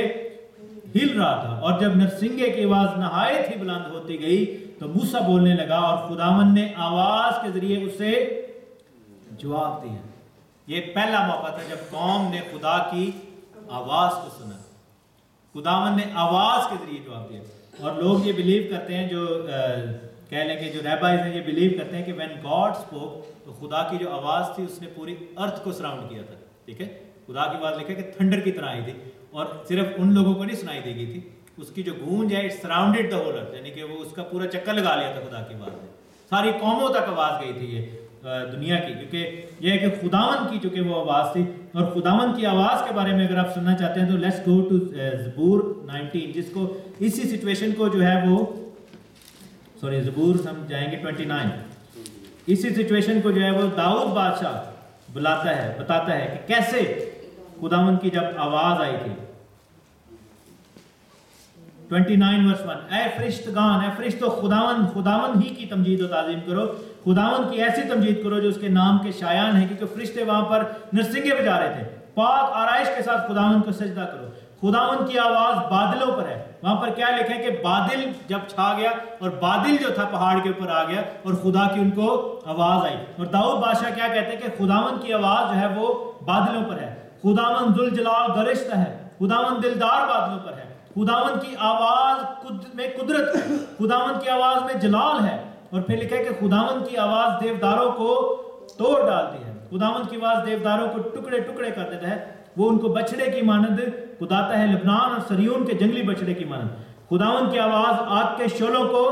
A: हिल रहा था। और जब नरसिंगे की आवाज नहायत ही बुलंद होती गई तो मूसा बोलने लगा, और खुदावन ने आवाज के जरिए उसे जवाब दिया। ये पहला मौका था जब कौम ने खुदा की आवाज को सुना। खुदावन ने आवाज के जरिए जवाब दिया। और लोग ये बिलीव करते हैं, जो कह लें कि जो रैबाइज हैं, ये बिलीव करते हैं कि व्हेन गॉड स्पोक, तो खुदा की जो आवाज थी उसने पूरी अर्थ को सराउंड किया था, ठीक है। खुदा की आवाज लिखा कि थंडर की तरह आई थी, और सिर्फ उन लोगों को नहीं सुनाई दी गई थी, उसकी जो गूंज है, it surrounded the whole earth, यानी कि वो उसका पूरा चक्कर लगा लिया था खुदा की आवाज ने। सारी कौमों तक आवाज गई थी ये दुनिया की, क्योंकि ये है कि खुदावन की चूंकि वो आवाज थी। और खुदावन की आवाज के बारे में अगर आप सुनना चाहते हैं तो लेट्स गो टू ज़बूर 19, जिसको इसी सिचुएशन को जो है वो सॉरी ज़बूर हम जाएंगे 29। इसी सिचुएशन को जो है वो दाऊद बादशाह बुलाता है, बताता है कि कैसे खुदावन की जब आवाज आई थी। 29 वर्स 1, ऐ फरिश्तगान, ऐ फरिश्तों, खुदावन ही की तमजीद और ताज़ीम करो, खुदावन की ऐसी तमजीद करो जो उसके नाम के शायान है, क्योंकि फरिश्ते वहां पर नरसिंगे बजा रहे थे। पाक आराइश के साथ खुदावन को सजदा करो। खुदावन की आवाज बादलों पर है। वहां पर क्या लिखा है कि बादल जब छा गया और बादल जो था पहाड़ के ऊपर आ गया और खुदा की उनको आवाज आई। और दाऊद बादशाह क्या कहते हैं कि खुदावन की आवाज जो है वो बादलों पर है। खुदावन जुल जलाल गरिश्ता है, खुदावन दिलदार बादलों पर है। खुदावन की आवाज में कुदरत है, खुदावन की आवाज में जलाल है। और फिर लिखा है कि खुदावन की आवाज देवदारों को तोड़ डालती है। खुदावन की आवाज देवदारों को टुकड़े टुकड़े कर देता है। वो उनको बछड़े की मानंद कुदाता है, लेबनान और सरियोन के जंगली बछड़े की मानंद। खुदावन की आवाज आग के शोलों को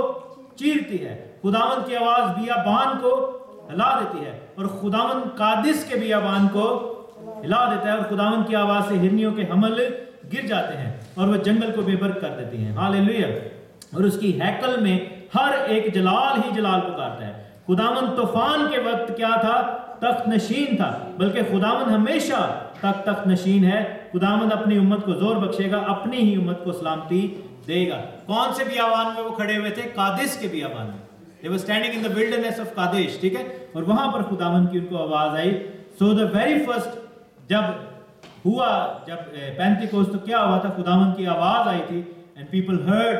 A: चीरती है। खुदावन की आवाज बियाबान को हिला देती है और खुदावन कादिस के बियाबान को हिला देता है। और खुदावन की आवाज से हिरनियों के हमल गिर जाते हैं और वह जंगल को बेबर्क कर देती हैं। हालेलुया। और उसकी हैकल में हर एक जलाल ही जलाल पुकारता है। खुदावन तूफान के वक्त क्या था? तख्त नशीन था, बल्कि खुदावन हमेशा तख्त नशीन है। खुदावन अपनी उम्मत को जोर बख्शेगा, अपनी ही उम्मत को सलामती देगा। कौन से बियाबान में वो खड़े हुए थे? कादिश के बियाबान में। They were standing in the wilderness of Kadesh, ठीक है। और वहां पर खुदावन की उनको आवाज आई। So the very first जब पेंटिकोस्ट, तो क्या हुआ था? खुदावन की आवाज आई थी and people heard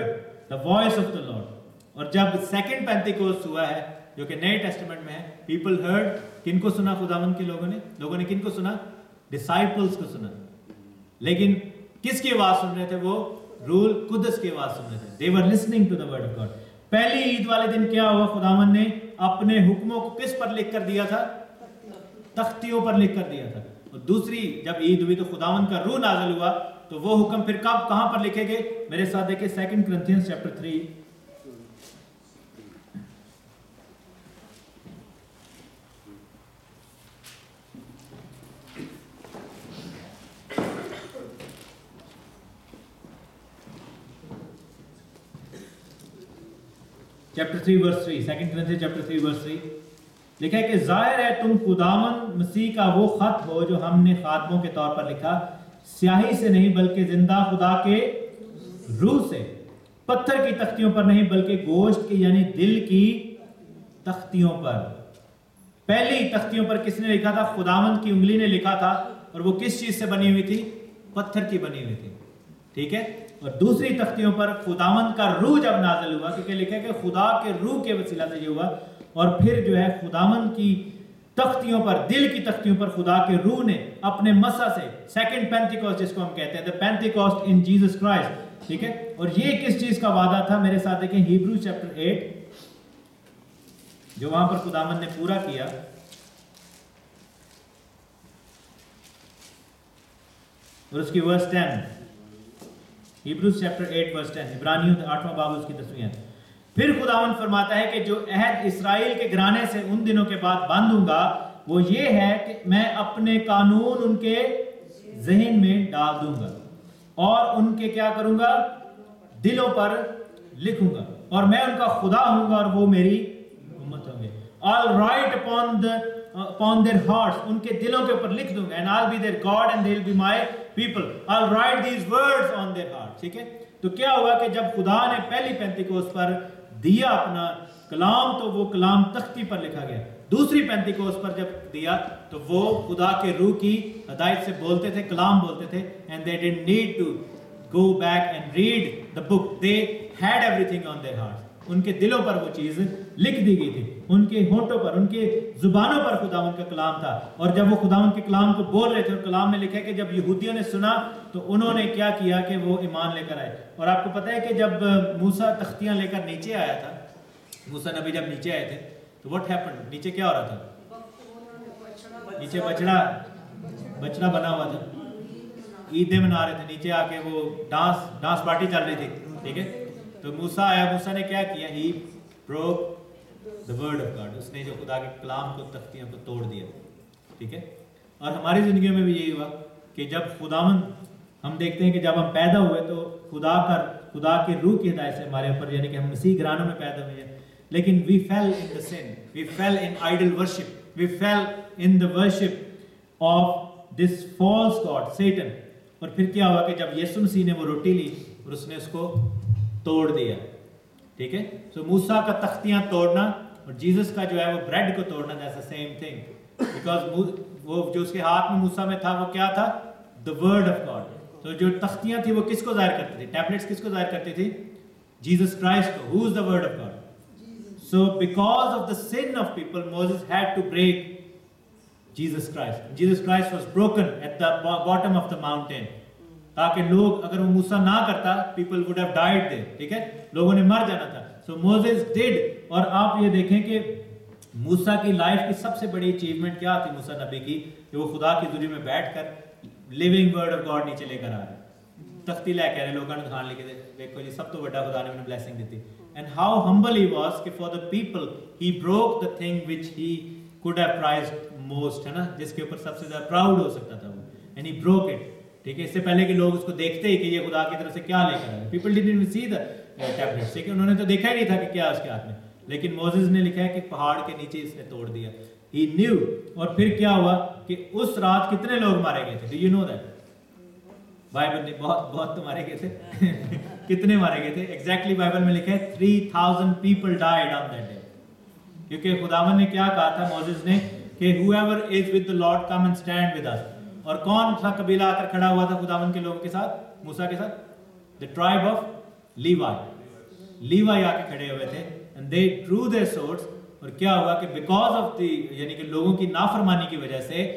A: the voice of the Lord। और जब सेकंड पेंटिकोस्ट हुआ है जो कि नए टेस्टामेंट में है, पीपल हर्ड, किनको सुना? खुदावन के लोगों ने किनको सुना? डिसाइपल्स को सुना। लेकिन किसकी आवाज सुन रहे थे? वो रूल कुदस की आवाज सुन रहे थे। They were listening to the word of God. पहली ईद वाले दिन क्या हुआ? खुदावन ने अपने हुक्मों को किस पर लिख कर दिया था? तख्तियों पर लिख कर दिया था। और दूसरी जब ईद हुई तो खुदावन का रूह नाज़िल हुआ। तो वो हुक्म फिर कब कहां पर लिखे गए? मेरे साथ देखिए 2 Corinthians chapter 3। Chapter 3 verse 3, 2 Corinthians chapter 3 verse 3 लिखा है कि जाहिर है तुम खुदावन मसीह का वो खत हो जो हमने खातमों के तौर पर लिखा, स्याही से नहीं बल्कि जिंदा खुदा के रूह से, पत्थर की तख्तियों पर नहीं बल्कि गोश्त की यानी दिल की तख्तियों पर। पहली तख्तियों पर किसने लिखा था? खुदावन की उंगली ने लिखा था। और वो किस चीज से बनी हुई थी? पत्थर की बनी हुई थी, ठीक है। और दूसरी तख्तियों पर खुदावन का रूह जब नाज़िल हुआ, क्योंकि लिखा है कि खुदा के रूह के वसीला से ये हुआ। और फिर जो है खुदावन की तख्तियों पर, दिल की तख्तियों पर खुदा के रूह ने अपने मसा से, सेकंड पेंटिकोस्ट जिसको हम कहते हैं, the Pentecost in Jesus Christ, ठीक है। और ये किस चीज का वादा था? मेरे साथ देखें Hebrews chapter 8, जो वहां पर खुदावन ने पूरा किया। और उसकी वर्स 10, Hebrews chapter 8 verse 10, इब्रानियों 8वां बाब उसकी 10वीं आयत। फिर खुदावन फरमाता है कि जो अहद इस्राएल के घराने से उन दिनों के बाद बांधूंगा वो ये है कि मैं अपने कानून उनके ज़हन में डाल दूंगा और उनके क्या करूंगा? दिलों पर लिखूंगा। और मैं उनका खुदा हूंगा और वो मेरी उम्मत होंगे। I'll write upon their hearts, उनके दिलों के ऊपर लिख दूंगा। And I'll be their God and they'll be my people. I'll write these words on their hearts, ठीक है। तो क्या हुआ कि जब खुदा ने पहली पेंटिकोस्ट पर दिया अपना कलाम, तो वो कलाम तख्ती पर लिखा गया। दूसरी पेंटिकोस्ट पर जब दिया तो वो खुदा के रूह की हदायत से बोलते थे, कलाम बोलते थे। And they didn't need to go back and read the book, they had everything on their heart. उनके दिलों पर वो चीज लिख दी गई थी, उनके होठों पर, उनके जुबानों पर खुदावन का कलाम था। और जब वो खुदावन के कलाम को बोल रहे थे, और कलाम में लिखा है कि जब यहूदियों ने सुना तो उन्होंने क्या किया कि वो ईमान लेकर आए। और आपको पता है कि जब मूसा तख्तियां लेकर नीचे आया था, मूसा नबी जब नीचे आए थे तो व्हाट हैपेंड? नीचे क्या हो रहा था? नीचे बछड़ा बना हुआ था, ईदें मना रहे थे। नीचे आके वो डांस पार्टी चल रही थी, ठीक है। तो मूसा आया, मूसा ने क्या किया? He broke the word of God, उसने जो खुदा के कलाम को, तख्तियों को तोड़ दिया, ठीक है। और हमारी जिंदगी में भी यही हुआ कि जब खुदावन, हम देखते हैं कि जब हम पैदा हुए तो खुदा के रूह की हिदायत से हमारे ऊपर, यानी कि हम मसीह घरानों में पैदा हुए हैं, लेकिन we fell in the sin, we fell in idol worship, we fell in the worship of this false god Satan. और फिर क्या हुआ कि जब यीशु मसीह ने वो रोटी ली और उसने उसको तोड़ दिया, ठीक है। सो मूसा का तख्तियां तोड़ना और जीसस का जो है वो ब्रेड को तोड़ना, that's the same thing, because वो जो उसके हाथ में मूसा में था वो क्या था, द वर्ड ऑफ गॉड। तो जो तख्तियां थी वो किसको जाहिर करती थी, टैबलेट्स किसको जाहिर करती थी, जीसस क्राइस्ट को, who is the word of God. So because of the sin of people Moses had to break Jesus Christ. Jesus Christ was broken at the bottom of the mountain. ताकि लोग, अगर वो मूसा ना करता, people would have died there, ठीक है, लोगों ने मर जाना था। So Moses did। और आप ये देखें कि मूसा की लाइफ की सबसे बड़ी अचीवमेंट क्या थी मूसा नबी की, कि वो खुदा की दुनिया में बैठकर लिविंग वर्ड ऑफ गॉड नीचे लेकर आ रहे, तख्ती लेकर आ रहे, लोगों ने खान लेके देखो जी सब तो बड़ा खुदा ने उन्हें ब्लेसिंग दी थी। And how humble he was कि for the people he broke the thing which he could have prized most, है ना, जिसके ऊपर सबसे ज्यादा प्राउड हो सकता था वो, and he broke it, ठीक है। इससे पहले कि लोग उसको देखते ही कि ये खुदा की तरफ से क्या लेकर आए, people didn't even see the tablets, ठीक है, उन्होंने तो देखा ही नहीं था कि क्या उसके हाथ में, लेकिन मोसेस ने लिखा है कि पहाड़ के नीचे इसने तोड़ दिया, he knew। और फिर क्या हुआ कि उस रात कितने लोग मारे गए थे, do you know that? Bible ने बहुत तो मारे गए थे कितने मारे गए थे एग्जैक्टली बाइबल में लिखा है 3000 people died on that day, क्योंकि खुदावन ने क्या कहा था मोसेस ने कि whoever is with the Lord come and stand with us। और कौन सा कबीला आकर खड़ा हुआ था खुदावन के लोगों के साथ, मूसा के साथ, the tribe of Levi। लीवाई आके खड़े हुए थे and they drew their swords। और क्या हुआ कि because of the, यानी कि लोगों की नाफरमानी की वजह से,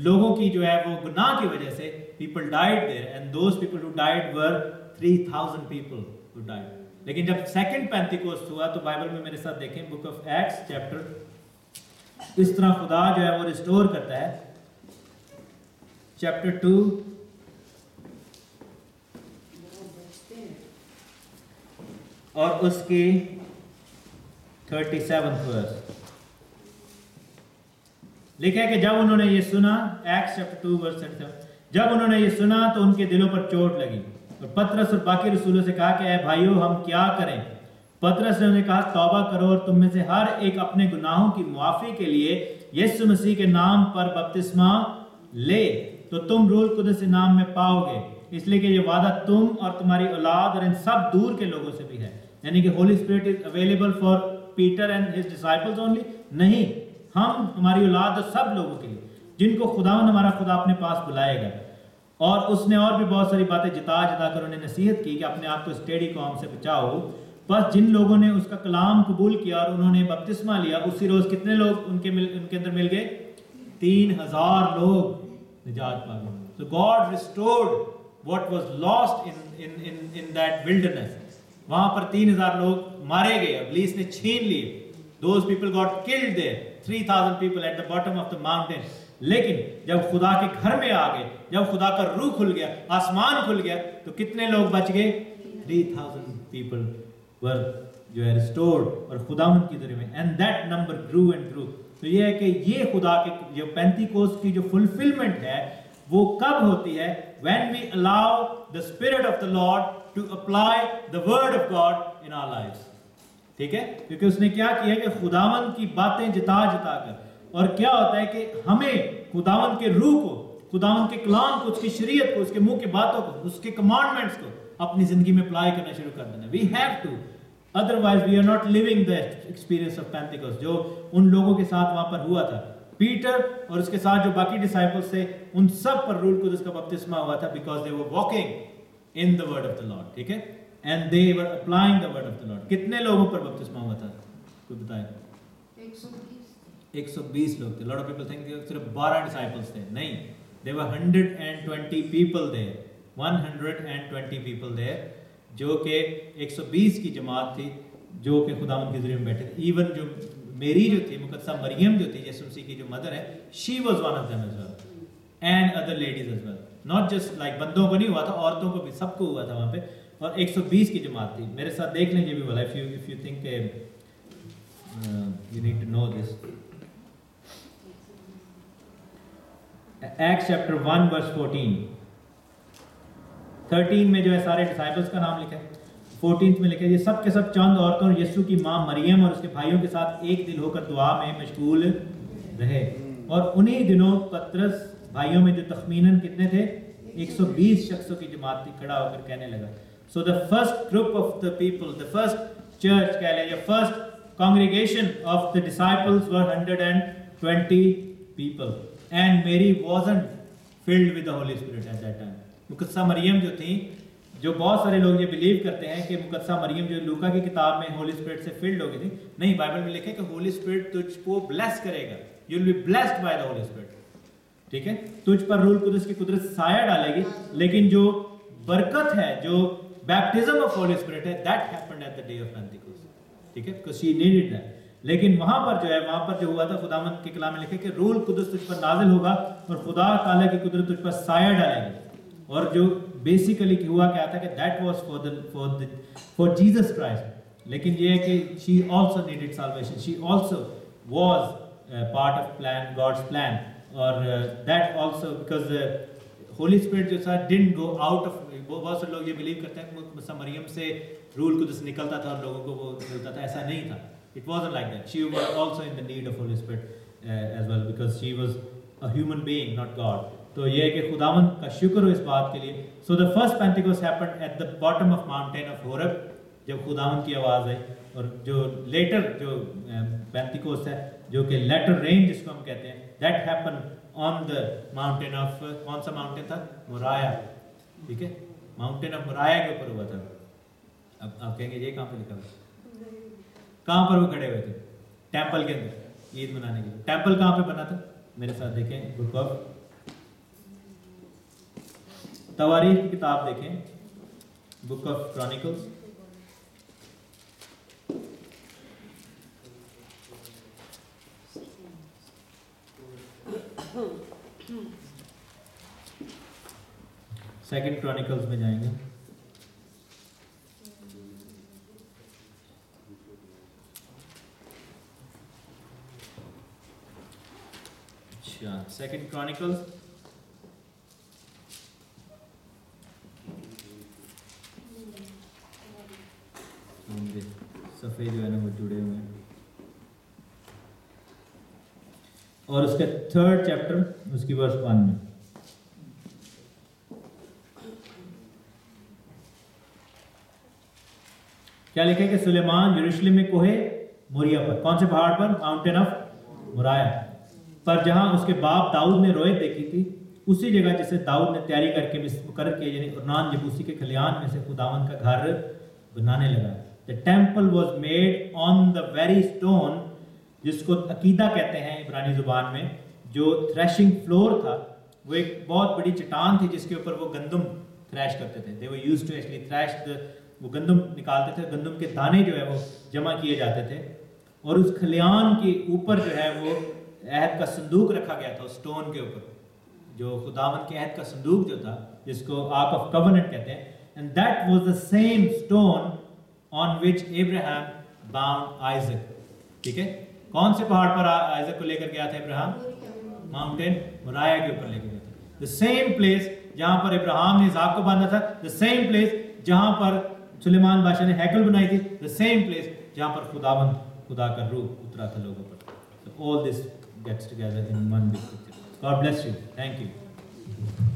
A: लोगों की जो है वो गुनाह की वजह से people died there, and those people who died were 3000 people who died। लेकिन जब सेकंड पेंटिकोस्ट हुआ तो बाइबल में मेरे साथ देखें बुक ऑफ एक्ट्स चैप्टर, इस तरह खुदा जो है वो रिस्टोर करता है, चैप्टर 2 और उसकी 37th वर्स लिखा है कि जब उन्होंने ये सुना, एक्ट्स चैप्टर 2 वर्स 37, जब उन्होंने ये सुना तो उनके दिलों पर चोट लगी और पतरस और बाकी रसूलों से कहा कि ऐ भाइयों हम क्या करें। पतरस ने उन्हें कहा तौबा करो और तुम में से हर एक अपने गुनाहों की मुआफी के लिए यीशु मसीह के नाम पर बपतिस्मा ले, तो तुम रूह कुदस के नाम में पाओगे, इसलिए कि ये वादा तुम और तुम्हारी औलाद और इन सब दूर के लोगों से भी है। यानी कि Holi spirit is available for Peter and his disciples only, नहीं, हम हमारी औलाद और सब लोगों के लिए जिनको खुदावंद हमारा खुदा अपने पास बुलाएगा। और उसने और भी बहुत सारी बातें जता कर उन्हें नसीहत की कि अपने आप को स्टेडी कौम से बचाओ। बस जिन लोगों ने उसका कलाम कबूल किया और उन्होंने बपतिस्मा लिया, उसी रोज कितने लोग उनके अंदर मिल गए, 3000 लोग निजात पा गए। So God restored what was lost in that wilderness। वहां पर 3000 लोग मारे गए, इब्लीस ने छीन लिए। Those people got killed there, 3000 people at the bottom of the mountain। लेकिन जब खुदा के घर में आ गए, जब खुदा का रूह खुल गया, आसमान खुल गया, तो कितने लोग बच गए, 3000 people were जो है restored और खुदावंद की दुनिया में, and that number grew and grew। तो ये है कि ये खुदा के जो पेंटिकोस्ट की जो फुलफिलमेंट है वो कब होती है, when we allow the spirit of the Lord to apply the word of God in our lives, ठीक है। क्योंकि उसने क्या किया कि खुदावंद की बातें जता कर, और क्या होता है कि हमें खुदावंद के रूह को, खुदावंद के कलाम को, उसकी शरीयत को, उसके मुंह की बातों को, उसके कमांडमेंट्स को अपनी जिंदगी में अप्लाई करना शुरू कर देना। We have to, otherwise we are not living the experience of Pentecost जो उन लोगों के साथ वहां पर हुआ था। पीटर और उसके साथ जो बाकी डिसाइपल्स थे, उन सब पर रूह कुदस का बपतिस्मा हुआ था, because they were walking in the word of the Lord, ठीक है, and they were applying the word of the Lord. कितने लोगों पर बपतिस्मा हुआ था, कोई बताए? 120 लोग थे। लॉट ऑफ पीपल थिंक सिर्फ 12 डिसाइपल्स थे, नहीं, there were 120 people there, 120 people there, जो कि 120 की जमात थी जो कि खुदावंद के ज़रिए में बैठे थे। इवन जो मेरी जो थी, मुकद्दसा मरियम जो थी, यीशु मसीह की जो मदर है, she was one of them as well, and other ladies as well, not just like बंदों को नहीं हुआ था, औरतों को भी, सबको हुआ था वहाँ पे। और 120 की जमात थी। मेरे साथ देख लेंगे भी वाला, if you think you need to know this. Acts chapter 1 verse 14 में जो है सारे डिसाइपल्स का नाम लिखा है। 14 में लिखा है, ये सब के सब चंद औरतों और यीशु की मां मरियम और उसके भाइयों के साथ एक दिल होकर दुआ में मशगूल रहे। और उन्हीं दिनों पतरस भाइयों में जो तखमीनन कितने थे, 120 शख्सों की जमात थी, खड़ा होकर कहने लगा। So the first group of the people, the first church कह लें, first congregation of the disciples were 120 people and Mary wasn't filled with the Holy Spirit at that time. मुकद्दसा मरियम जो थी, जो बहुत सारे लोग ये बिलीव करते हैं कि मुकद्दसा मरियम जो लूका की किताब में होली स्पिरिट से फिल्ड हो गई थी, नहीं, बाइबल में लिखा है कि होली स्पिरिट तुझको ब्लेस करेगा, you will be blessed by the Holi spirit, ठीक है, तुझ पर रूह कुदस की कुदरत साया डालेगी। लेकिन जो बरकत है, जो बैप्टिज्म ऑफ होली स्पिरिट है, that happened at the day of Pentecost, ठीक है, बिकॉज़ शी नीडेड दैट। लेकिन वहां पर जो है, वहां पर जो हुआ था, खुदावंद के कलाम में लिखा है कि रूह कुदस तुझ पर नाजिल होगा और खुदा ताला की कुदरत तुझ पर साया डालेगी। और जो बेसिकली हुआ क्या था कि that was for Jesus Christ. लेकिन ये है कि she also needed salvation, she also was part of plan, God's plan, और that also because Holy Spirit जो था डिडंट गो आउट ऑफ, बहुत से लोग ये बिलीव करते हैं कि मरियम से रूह कुदस निकलता था और लोगों को वो मिलता था, ऐसा नहीं था। It wasn't like that. She was also in the need of Holy Spirit as well, because she was a human being, not God. तो ये है कि खुदावंद का शुक्र हो इस बात के लिए। So the first Pentecost happened at the bottom of mountain of Horeb, जब खुदावंद की आवाज़ आई। और जो later जो Pentecost है, जो कि latter rain जिसको हम कहते हैं, that happened on the mountain of, कौन सा mountain था? मोराया, ठीक है, mountain of मोराया के ऊपर हुआ था। अब आप कहेंगे ये कहाँ पे लिखा हुआ है? कहाँ पर वो खड़े हुए थे? टेंपल के अंदर ईद मनाने के लिए। टेंपल कहाँ पे बना था? मेरे साथ देखें, बुक ऑफ तवारीख की किताब देखें, book of chronicles, second chronicles में जाएंगे। सेकंड क्रॉनिकल्स सफ़े जो है ना वो जुड़े हुए हैं, और उसके थर्ड चैप्टर उसकी वर्स 1 में क्या लिखा है कि सुलेमान यरूशलेम में कोहे मोरिया पर, कौन से पहाड़ पर? माउंटेन ऑफ मोराया पर, जहां उसके बाप दाऊद ने रोयत देखी थी, उसी जगह जिसे दाऊद ने तैयारी करके मुकर्रर किया, यानी अर्नान यबूसी के खलियान में से खुदावंद का घर बनाने लगा। The temple was made on the very stone, जिसको अकीदा कहते हैं इब्रानी जुबान में, जो थ्रेशिंग फ्लोर था, वो एक बहुत बड़ी चट्टान थी जिसके ऊपर वो गंदम थ्रैश करते थे। They were used to actually thresh the, वो गंदम निकालते थे, गंदम के दाने जो है वो जमा किए जाते थे। और उस खलियान के ऊपर जो है वो अहद का संदूक रखा गया था, उस स्टोन के ऊपर, जो खुदावंद के अहद का संदूक जो था, जिसको आर्क ऑफ कवनेंट कहते हैं। And that was the same stone on which Abraham bound Isaac, ठीक है, कौन से पहाड़ पर आइजक को लेकर गया था इब्राहिम? माउंटेन मोराया के ऊपर लेकर गया था। द सेम प्लेस जहां पर इब्राहिम ने इसाक को बांधा था, द सेम प्लेस जहां पर सुलेमान बादशाह ने हैकल बनाई थी, द सेम प्लेस जहां पर खुदा का रूह उतरा था लोगों पर। So all this gets together in one big picture. God bless you. Thank you.